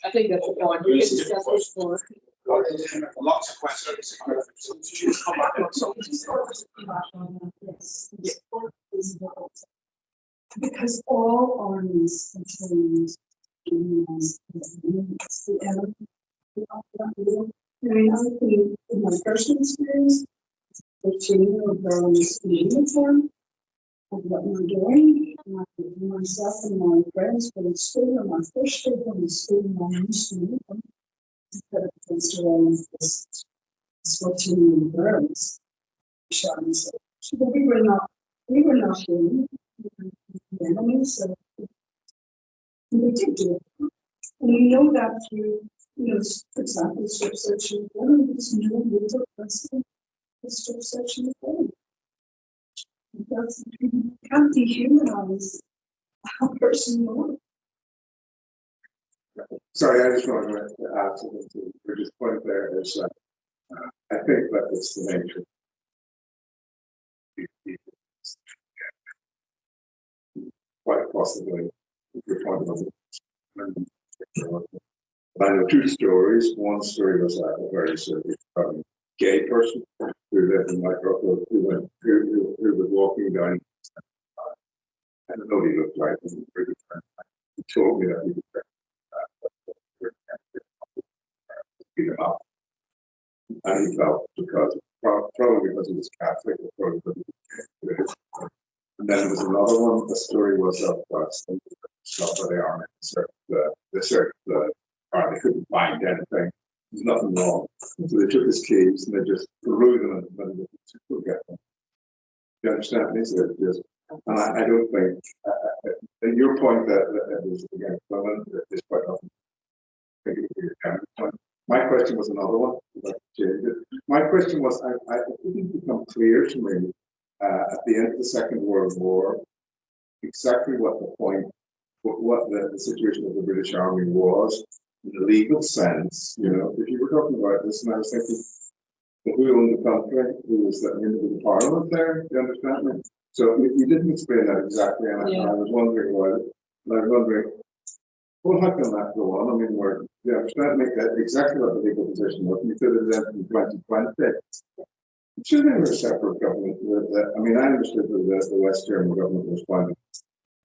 I think that's the point. We can discuss this more. Lots of questions. Because all armies contain the element. I think in my personal experience, the training of those in uniform of what we're doing, myself and my friends, but it's still in my first day from the school, my new school, this 14 girls. So we were not doing the enemies, so we did do it. And you know that through, for example, strip searching, one of these new little person is strip searching the phone. Because you can't dehumanize a person more. Sorry, I just wanted to add something to Bridget's point there. Is I think that it's the nature quite possibly if you're talking about it. I know 2 stories. One story was a very sort of gay person who lived in Microphone, who was walking down. I don't know what he looked like. He told me that he was beat him up. And he felt probably because he was Catholic, or probably because he was gay. And then there was another one. The story was of shot by the army. They searched the car. They couldn't find anything. There's nothing wrong. So they took his keys and they just threw them and to go get them. You understand me? So just, and I don't think, and your point that is again, is quite often. My question was another one. My question was, it didn't become clear to me at the end of the Second World War exactly what the point what the situation of the British Army was in the legal sense. You know, if you were talking about this, and I was thinking, who owned the country? Who was the individual parliament there? Do you understand me? So you didn't explain that exactly, and I was wondering why. And I was wondering, well, how can that go on? I mean, you understand me exactly what the legal position was. You could have done in 2020. Sure, they were a separate government. I mean, I understood that the West German government was founded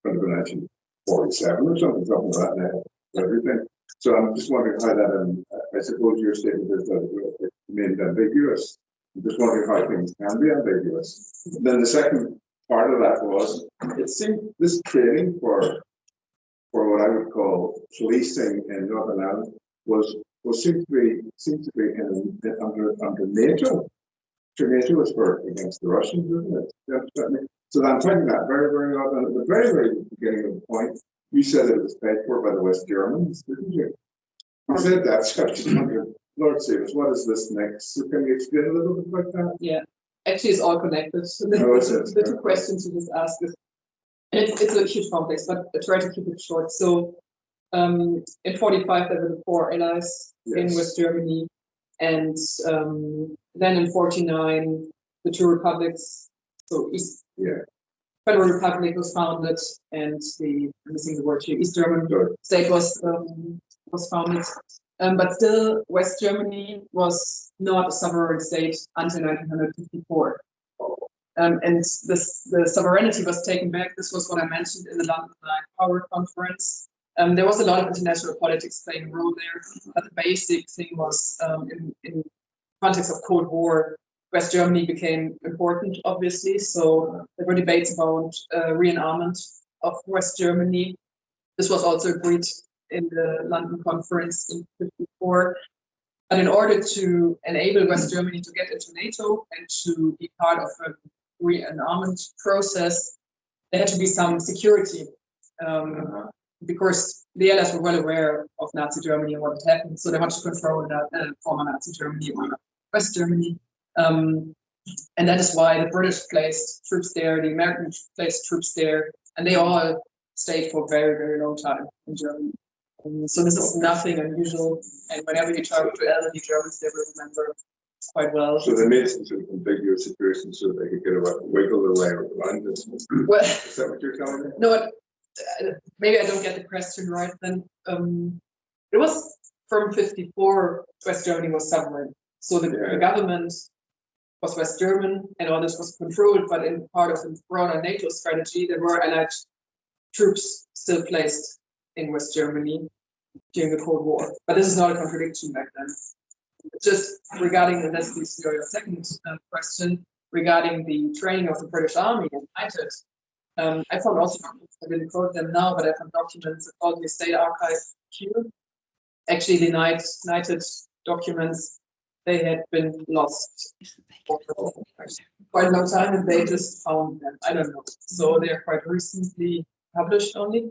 in 1947 or something like that now, everything. So I'm just wondering how that, I suppose your statement is that it remained ambiguous. I'm just wondering how things can be ambiguous. And then the second part of that was, it seemed this training for what I would call policing in Northern Ireland seemed to be under NATO. Sure, NATO was for against the Russians, isn't it? So I'm finding that very, very odd. And at the very, very beginning of the point, you said it was paid for by the West Germans, didn't you? You said that, so I was just wondering, Lord save us, what is this next? So can you explain a little bit about that? Yeah, actually, it's all connected. The two questions you just asked, and it's a huge complex, but I try to keep it short. So, in 45, there were the four allies in West Germany. And then in 49, the two republics, so Federal Republic was founded, and I'm missing the word here, East German state was founded. But still, West Germany was not a sovereign state until 1954. And the sovereignty was taken back. This was what I mentioned in the London Power Conference. There was a lot of international politics playing a role there, but the basic thing was in context of Cold War, West Germany became important, obviously. So there were debates about rearmament of West Germany. This was also agreed in the London conference in 1954. But in order to enable West Germany to get into NATO and to be part of a rearmament process, there had to be some security. Because the Allies were well aware of Nazi Germany and what had happened, so they wanted to control that former Nazi Germany or West Germany. And that is why the British placed troops there, the Americans placed troops there, and they all stayed for a very, very long time in Germany. So this is nothing unusual, and whenever you talk to elderly Germans, they will remember quite well. So they made some sort of ambiguous situation so they could get a wiggle their way around this. Well, is that what you're telling me? No, maybe I don't get the question right then. It was from 54, West Germany was sovereign. So the government was West German and all this was controlled, but in part of the broader NATO strategy, there were Allied troops still placed in West Germany during the Cold War. But this is not a contradiction back then. Just regarding, and that's your second question, regarding the training of the British Army and United. I found also, I didn't quote them now, but I found documents called the State Archive Q. Actually, the United documents, they had been lost for quite a long time, and they just found them. I don't know. So they are quite recently published only.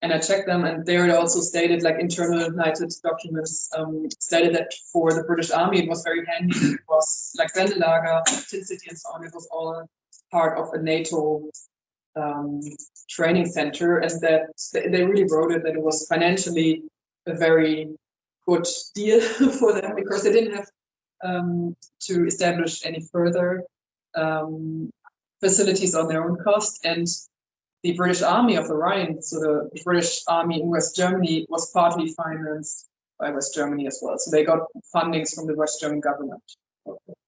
And I checked them, and there it also stated, like internal United documents stated that for the British Army, it was very handy. It was like Sendelager, Tin City, and so on. It was all part of a NATO training center, and that they really wrote it that it was financially a very good deal for them because they didn't have to establish any further facilities on their own cost. And the British Army of the Rhine, so the British Army in West Germany, was partly financed by West Germany as well. So they got fundings from the West German government.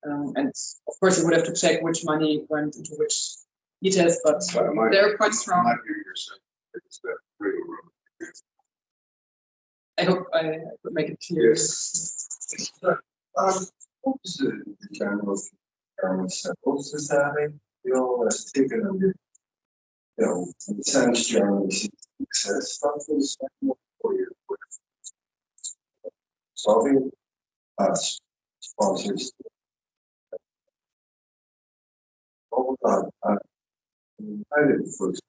And of course, you would have to check which money went into which details, but they're quite strong. I hope I could make it clear. Yes. What is the general civil society? As taken under, in the sense Germany success stuff is for your Soviet sponsors. Hold on, I didn't first.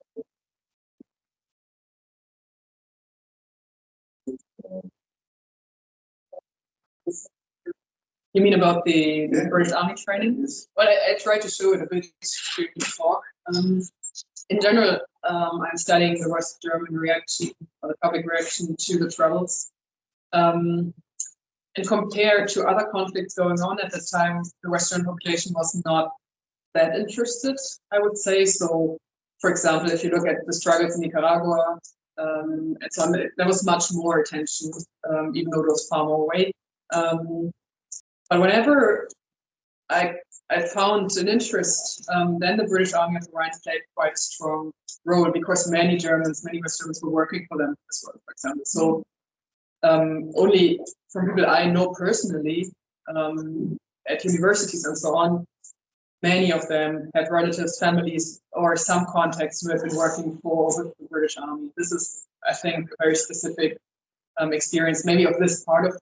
You mean about the British Army training? Well, I tried to show it a bit during the talk. in general, I'm studying the West German reaction, or the public reaction to the troubles. And compared to other conflicts going on at the time, the Western population was not that interested, I would say. So, for example, if you look at the struggles in Nicaragua, and so on, there was much more attention, even though it was far more away. But whenever I found an interest, then the British Army of the Rhine played quite a strong role, because many West Germans were working for them as well, for example. So only from people I know personally, at universities and so on, many of them had relatives, families, or some contacts who have been working with the British Army. This is, I think, a very specific experience, maybe of this part of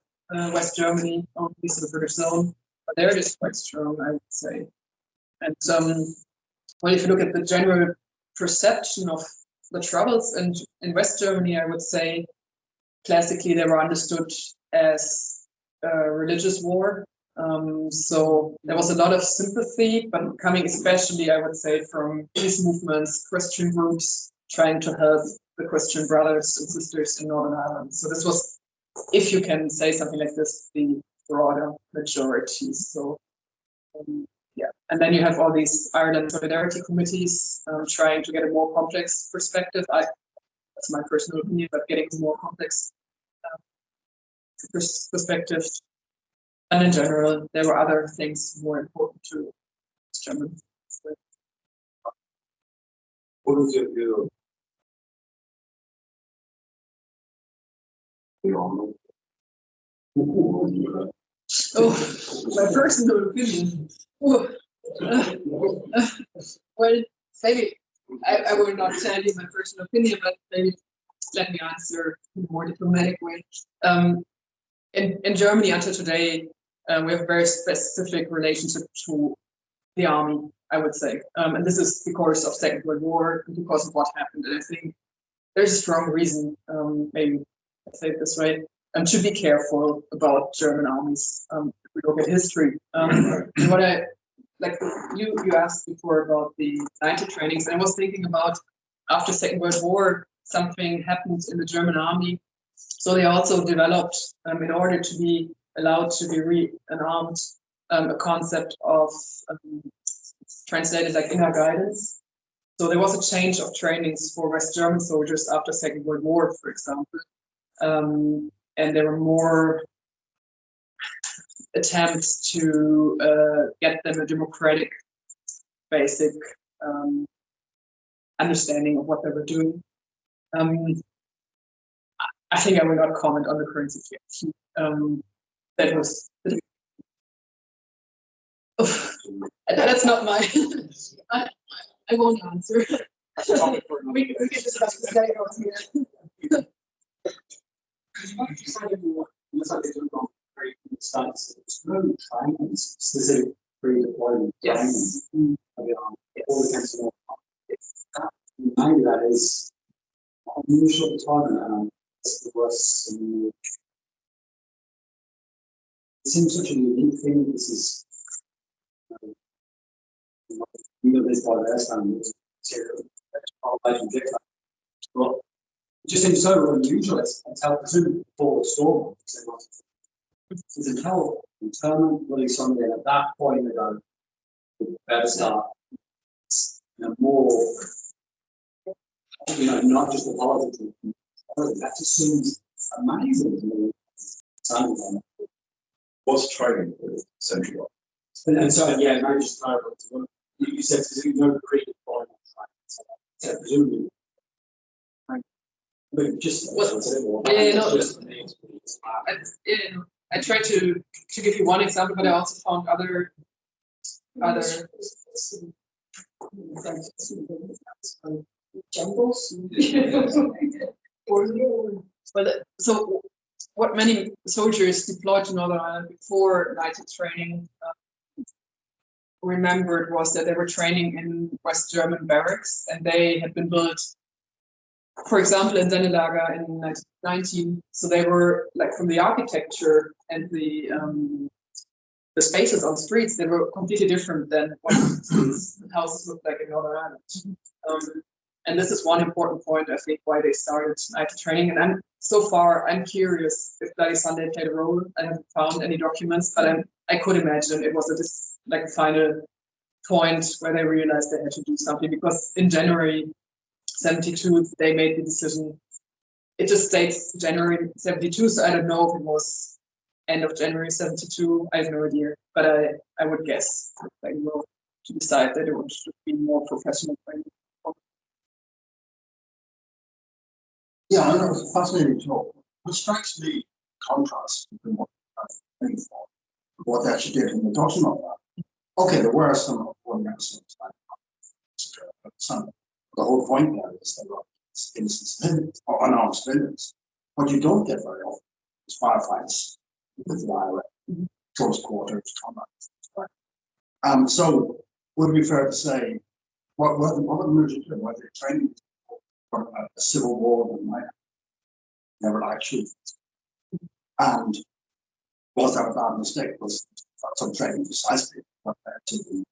West Germany, or at least the British zone. But there it is quite strong, I would say. And well, if you look at the general perception of the troubles in West Germany, I would say classically they were understood as a religious war. So there was a lot of sympathy, but coming especially, I would say, from peace movements, Christian groups trying to help the Christian brothers and sisters in Northern Ireland. So this was, if you can say something like this, the broader majority. So yeah, and then you have all these Ireland solidarity committees trying to get a more complex perspective. That's my personal opinion, but getting a more complex perspective. And in general, there were other things more important to German. What is your view? Oh, my personal opinion. Oh. Well, maybe I will not tell you my personal opinion, but maybe let me answer in a more diplomatic way. In Germany until today, we have a very specific relationship to the army, I would say. And this is because of Second World War and because of what happened. And I think there's a strong reason, maybe I say it this way, to be careful about German armies. If we look at history. And what you asked before about the night trainings, I was thinking about after Second World War, something happened in the German army. So they also developed, in order to be allowed to be re-armed, a concept of translated like inner guidance. So there was a change of trainings for West German soldiers after Second World War, for example. And there were more attempts to get them a democratic, basic understanding of what they were doing. I think I will not comment on the current situation. That was. That's not my. I won't answer. we can discuss this later on here. Specific pre-deployment. Yes. Maybe that is unusual time. It seems such a unique thing. This is this diverse and well, it just seems so unusual. It's how presumably before the storm. It's until determined really something at that point ago better start more not just the politics. That just seems amazing to me. Was training central. And so, yeah, maybe just clarify. You said there's no pre-deployment training. Presumably. But just I tried to give you one example, but I also found other. Jungles. Well, so what many soldiers deployed to Northern Ireland before night training remembered was that they were training in West German barracks, and they had been built, for example, in Sennelager in 1919. So they were like from the architecture and the spaces on streets, they were completely different than what houses looked like in Northern Ireland. And this is one important point, I think, why they started IT training. And so far, I'm curious if Bloody Sunday played a role. I haven't found any documents, but I could imagine it was a final point where they realized they had to do something, because in January 72, they made the decision. It just states January 72, so I don't know if it was end of January 72. I have no idea, but I would guess they will to decide that it should be more professional training. Yeah, I know, it's a fascinating talk. What strikes me, contrast between what I've been for, what they actually did, and we're talking about that. Okay, there were some organisms like some. The whole point there is that innocent civilians or unarmed civilians. What you don't get very often is firefights with the IRA, close quarters combat. So would it be fair to say what the military doing? Were they training from a civil war that might have never actually? And was that a bad mistake? Was some training precisely what that to the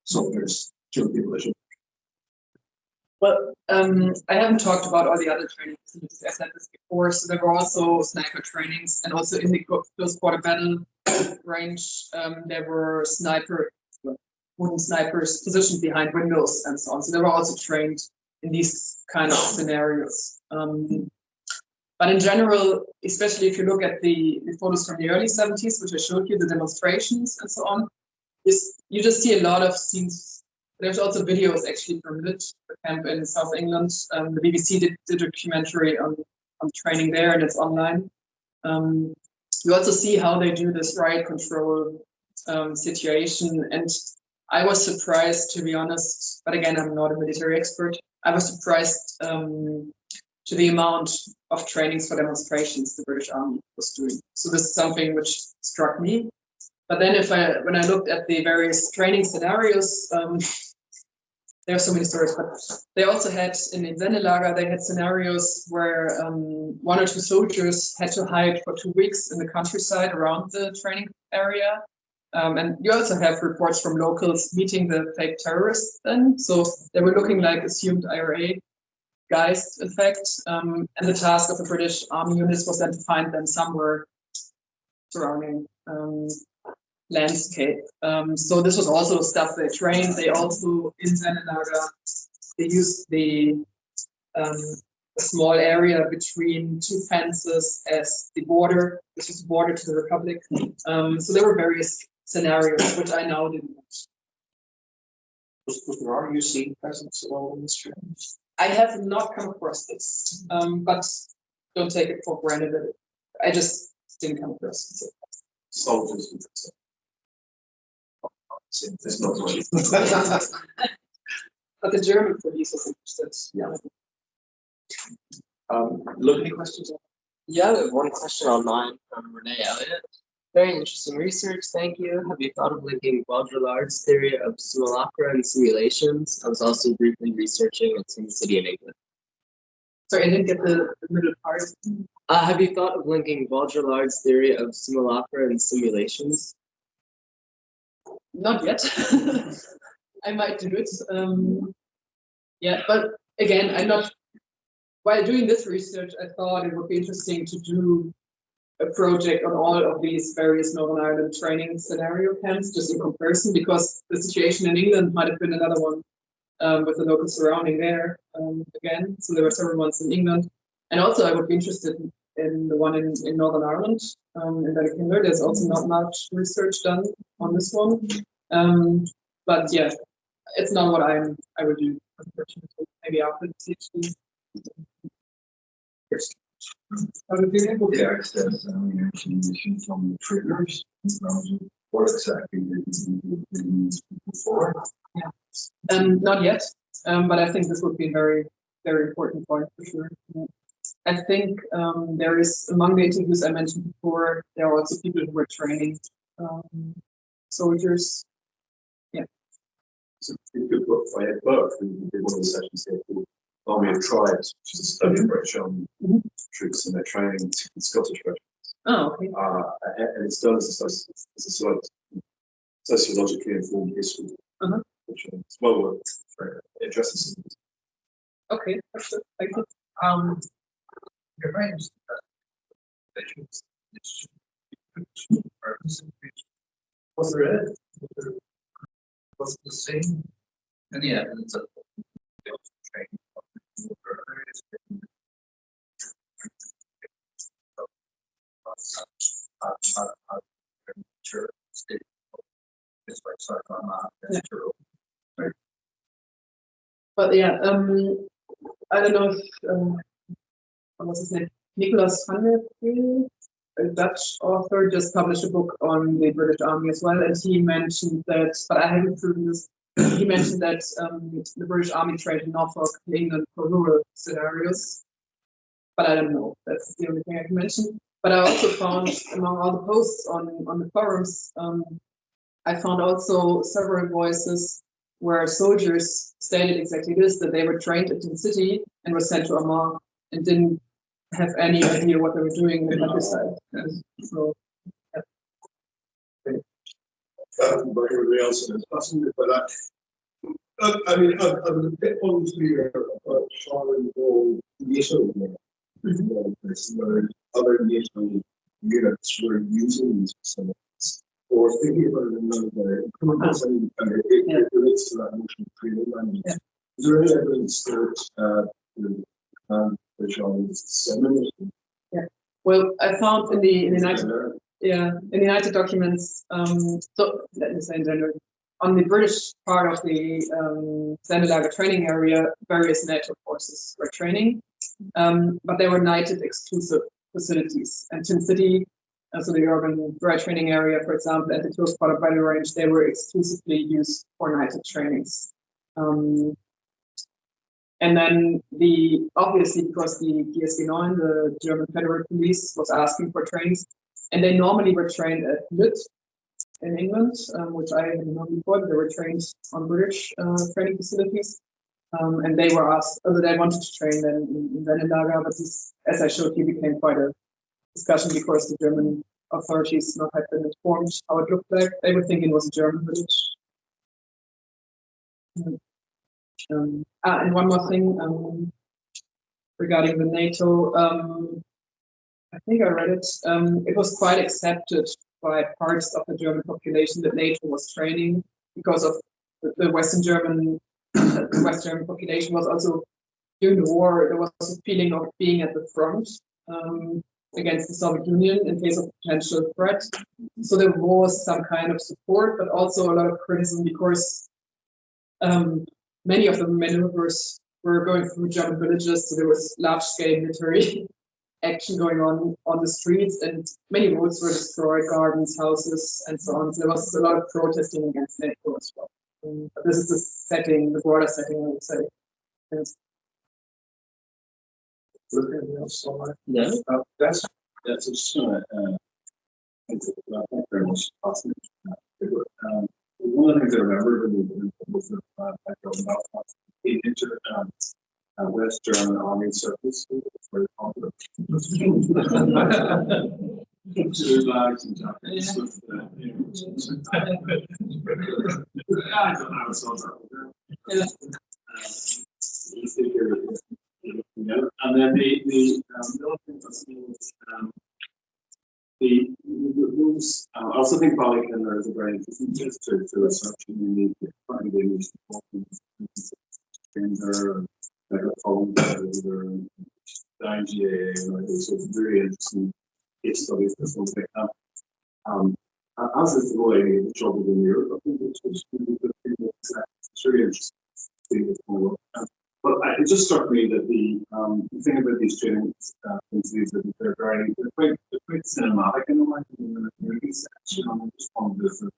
soldiers kill people as you? Well, I haven't talked about all the other trainings. I said this before. So there were also sniper trainings, and also in the close quarter battle range, there were wooden snipers positioned behind windows and so on. So they were also trained in these kind of scenarios. But in general, especially if you look at the photos from the early 70s, which I showed you, the demonstrations and so on, you just see a lot of scenes. There's also videos actually from the camp in South England. The BBC did a documentary on training there, and it's online. You also see how they do this riot control situation. And I was surprised, to be honest, but again, I'm not a military expert. I was surprised to the amount of trainings for demonstrations the British Army was doing. So this is something which struck me. But then when I looked at the various training scenarios, there are so many stories, but they also had in Sendelager, they had scenarios where one or two soldiers had to hide for 2 weeks in the countryside around the training area. And you also have reports from locals meeting the fake terrorists then. So they were looking like assumed IRA guys, in fact. And the task of the British Army units was then to find them somewhere surrounding landscape. So this was also stuff they trained. They also, in Sendelager, they used the small area between two fences as the border. This was the border to the Republic. So there were various scenarios, which I now didn't mention. Was there RUC presence at all in this training? I have not come across this, but don't take it for granted. I just didn't come across it. Soldiers. It's not But the German police was interested. Yeah. Look, any questions? Yeah, we have one question online from Renee Elliott. Very interesting research, thank you. Have you thought of linking Baudrillard's theory of simulacra and simulations? I was also briefly researching at Sin City in England. Sorry, I didn't get the middle part. Have you thought of linking Baudrillard's theory of simulacra and simulations? Not yet. I might do it. Yeah, but again, I'm not. While doing this research, I thought it would be interesting to do a project on all of these various Northern Ireland training scenario camps, just in comparison, because the situation in England might have been another one with the local surrounding there again. So there were several ones in England. And also I would be interested in the one in Northern Ireland, in Ballykinder. There's also not much research done on this one. But yeah, it's not what I would do, unfortunately, maybe after the PhD. Have you been able to access ammunition from the triggers? What exactly did you use before? Yeah. Not yet, but I think this would be a very, very important point for sure. Yeah. I think there is, among the interviews I mentioned before, there are also people who were training soldiers. Yeah. So if you put by both, we did one of the sessions here called Army of Tribes, which is a study of British Army troops and their training in Scottish regiments. Oh, okay. And it's done as a sort of sociologically informed history, which is well worth it addresses Okay, that's good. Thank you. You're right. Was there it? Was it the same? And yeah, it's a training. But yeah, I don't know if what was his name? Nicholas van der Velde, a Dutch author, just published a book on the British Army as well, and he mentioned that, but I haven't proven this. He mentioned that the British Army trained in Norfolk, in England, for rural scenarios. But I don't know. That's the only thing I can mention. But I also found, among all the posts on the forums, I found also several voices where soldiers stated exactly this, that they were trained at the city and were sent to Amman and didn't have any idea what they were doing in the countryside. And so, yeah. But everybody else is fascinated by that. I mean, I was a bit unclear about following the NATO where other NATO units were using these facilities or thinking about it in another way. It relates to that notion of training language. Yeah. Is there any evidence that the John is similar? Yeah. Well, I found in the United documents, so let me say in general, on the British part of the Zenelager training area, various NATO forces were training, but they were United exclusive facilities. And Tin City, so the urban dry training area, for example, and the close part of Valley Range, they were exclusively used for United trainings. And then obviously because the GSG 9, the German Federal Police, was asking for trainings, and they normally were trained at Lut in England, which I had known before. They were trained on British training facilities, and they were asked whether they wanted to train then in Zenelager, but this, as I showed you, became quite a discussion because the German authorities not had been informed how it looked like. They were thinking it was a German village. And one more thing regarding the NATO, I think I read it. It was quite accepted by parts of the German population that NATO was training because of the Western German. The West German population was also during the war. There was a feeling of being at the front against the Soviet Union in case of potential threat. So there was some kind of support, but also a lot of criticism because many of the maneuvers were going through German villages, so there was large-scale military action going on the streets, and many roads were destroyed, gardens, houses, and so on. So there was a lot of protesting against NATO as well. But this is the setting, the broader setting, I would say. Yes. Yeah, that's just I think very much fascinating. One of the things I remember was the Belfast into West German Army Circus. It's very popular. Two bags and jackets with I don't know, it's all and then the other thing that's the I also think Polykinder is a very interesting gesture to research and you need to find the gender, megaphone, the IGA, so it's very interesting case studies that will pick up. As is the whole idea of the trouble in Europe, I think which was really good. It's really interesting. But it just struck me that the thing about these training things is that they're quite cinematic in a way. In the movie section, I just wanted to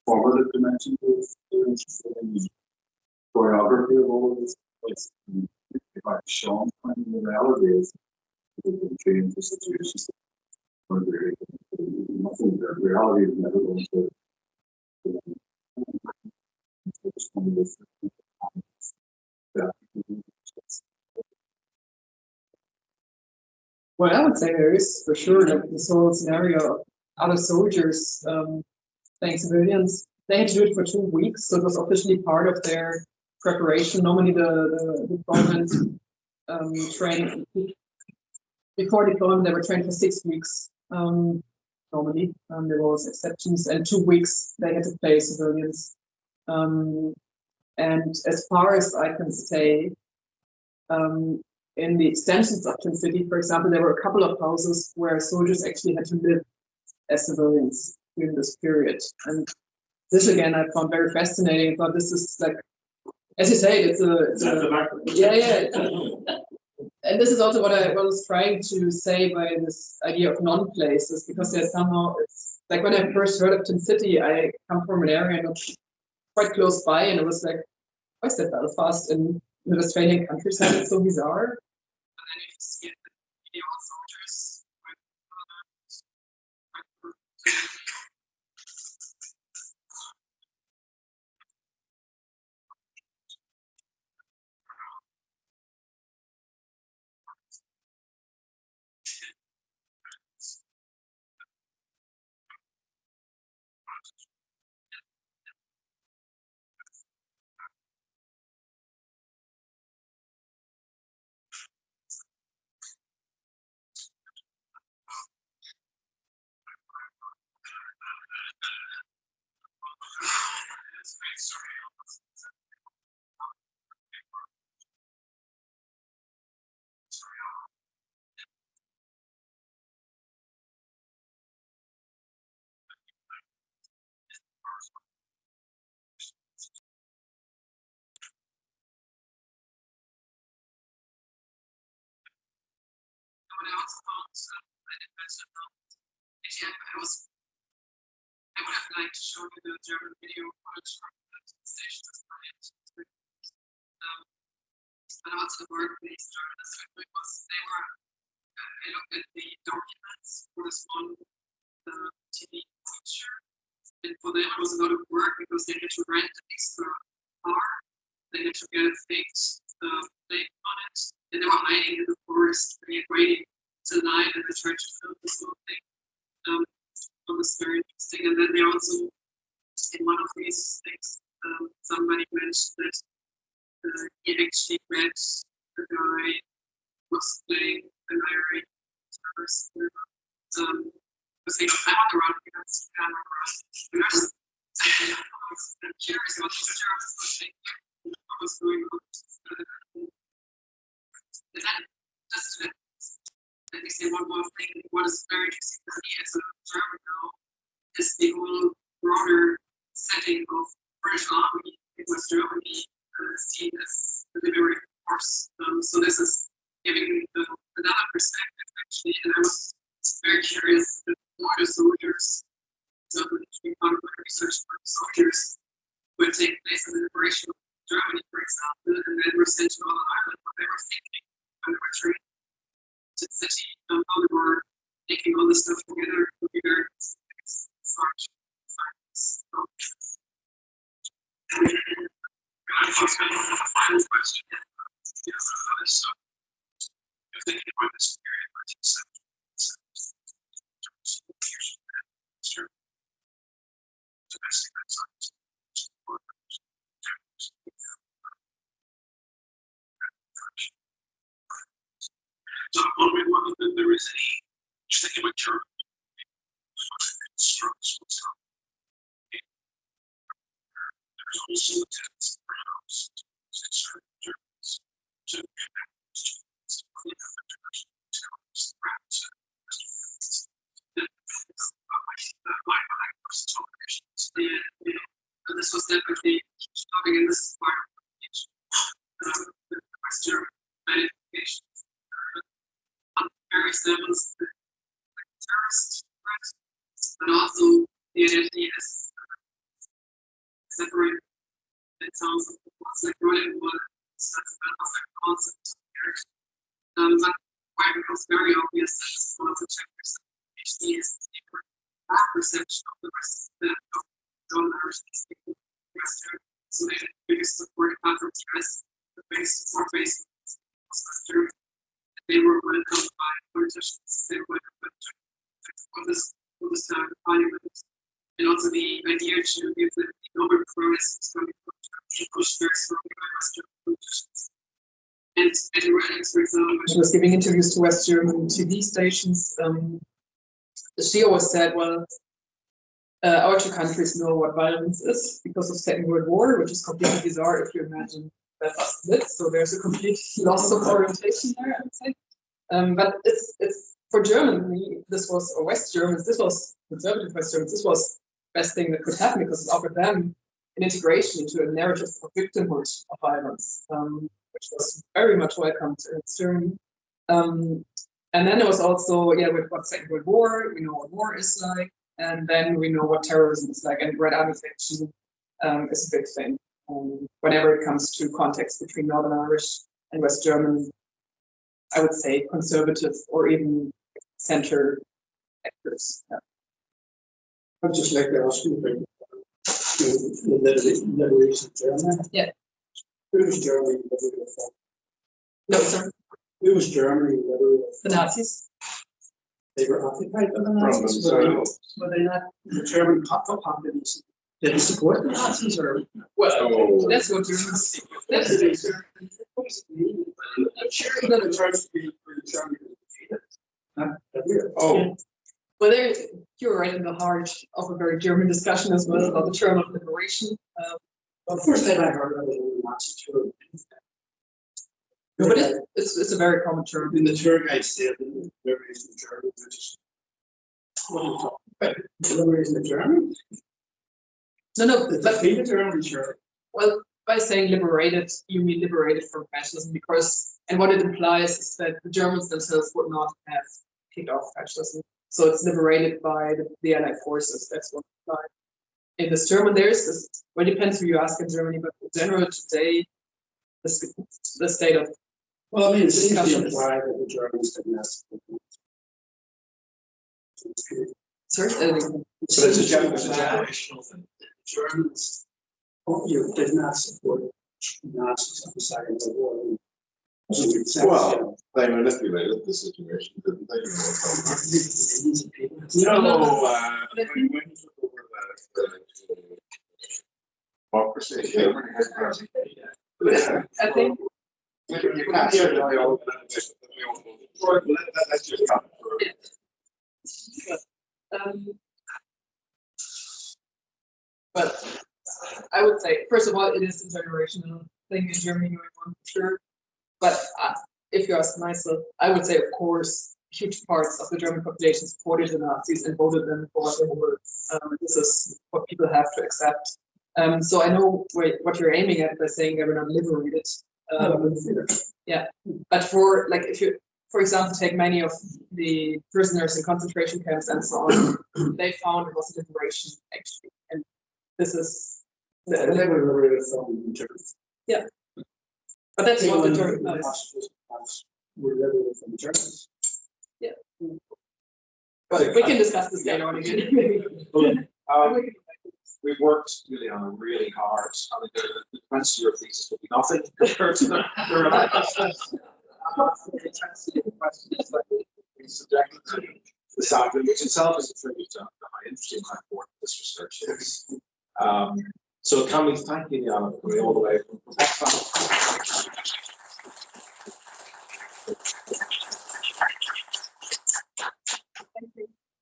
formative dimension to interested in the choreography of all of this. If I've shown the reality is the training for situations where nothing, the reality is never going to. Well, I would say there is for sure like this whole scenario of other soldiers playing civilians. They had to do it for 2 weeks, so it was officially part of their preparation. Normally the deployment train before deployment they were trained for 6 weeks. Normally, there was exceptions, and 2 weeks they had to play civilians. And as far as I can say, in the extensions of Tin City, for example, there were a couple of houses where soldiers actually had to live as civilians during this period. And this again, I found very fascinating. I thought this is like, as you say, it's a yeah. And this is also what I was trying to say by this idea of non-places, because there's somehow, it's like when I first heard of Tin City, I come from an area not quite close by, and it was like, why is that Belfast in the Westphalian countryside? It's so bizarre. And then you see it, the old soldiers. I would have liked to show you the German video footage from the station but also the workplace journalists. Because they were, I looked at the documents for this one TV feature, and for them it was a lot of work because they had to rent an extra car, they had to get a fixed plate on it, and they were hiding in the forest, waiting till night, and they tried to film this whole thing. It was very interesting. And then they also, in one of these things, somebody mentioned that he actually read the guy who was playing the Larry first. Was he found around because he had I'm curious about the service, what was going on. And then just let me say one more thing. What is very interesting for me as a German now is the whole broader setting of British Army in West Germany seen as the liberation force. So this is giving another perspective actually, and I was very curious that more soldiers, so being part of my research for soldiers would take place in the liberation of Germany, for example, and then were sent to Northern Ireland, what they were thinking when they were trained to the city, how they were making all this stuff together would be very final question. So, if thinking about this period, domestic science. So I'm wondering whether there is any, just thinking about German struggles. There's also a tendency perhaps in certain Germans to connect students to clean up the diversion of terrorist threats. My first televisions, and this was definitely talking in this part of the West German identification. On various levels, the terrorist threat, but also the identity as separate. It sounds like Roleke was another concept here. But where it becomes very obvious that this is one of the chapters of PhD is the perception of the rest of donors, people, Western, so they had the biggest support platform to US, the biggest support base was Western. They were welcomed by politicians, they were welcomed for this parliament, and also the idea to give the Nobel Prize was coming from push very strongly by she was giving interviews to West German TV stations, she always said, well, our two countries know what violence is because of Second World War, which is completely bizarre if you imagine Belfast split. So there's a complete loss of orientation there, I would say. But it's for Germany, this was, or West Germans, this was conservative West Germans, this was the best thing that could happen because it offered them an integration into a narrative of victimhood of violence, which was very much welcomed in Germany. And then there was also, yeah, with what Second World War, we know what war is like, and then we know what terrorism is like, and Red Army faction is a big thing. Whenever it comes to context between Northern Irish and West German, I would say conservative or even center actors. Yeah. I'd just like to ask you about the liberation of Germany. Yeah. Who was Germany liberated from? No, sir. Who was Germany liberated The Nazis. They were occupied by the Nazis. Were they not the German population? Did they support the Nazis or? Well, that's what Germans. That's what Germans. I'm sure that the Germans were Germany defeated. Oh, Well, you're right in the heart of a very German discussion as well about the term of liberation. Well, first time I heard of it in the Nazi term. But it's a very common term. In the tour guide said the liberation of Germany, what are you talking about? The liberation of Germany? No, The but defeated Germany, sure. well, by saying liberated, you mean liberated from fascism because, and what it implies is that the Germans themselves would not have kicked off fascism. So it's liberated by the Allied forces. That's what it implies. In this German, there's this, well, it depends who you ask in Germany, but in general today, the state of. Well, I mean, it's easy to imply that the Germans didn't have Sorry, So it's a generational thing. the Germans did not support Nazis on the Second World War. well, they manipulated the situation, didn't they? No, When you took over the democracy, Germany has I think. you can't say that we all that's just not true. But I would say, first of all, it is a generational thing in Germany going on for sure. But if you ask myself, I would say, of course, huge parts of the German population supported the Nazis and voted them for what they were. This is what people have to accept. So I know what you're aiming at by saying they were not liberated. Yeah, but for like if you, for example, take many of the prisoners in concentration camps and so on, they found it was a liberation actually, and this is they were liberated from Germans. Yeah, but that's what the term were liberated from Germans. Yeah, but we can discuss this later on again. We've worked really hard. I mean, the rest of your thesis will be nothing compared to the subjected to the sampling, which itself is a tribute to how interesting and how important this research is. So can we thank you, Juliane, coming all the way from Potsdam?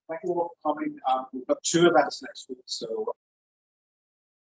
Thank you all for coming. We've got 2 events next week, so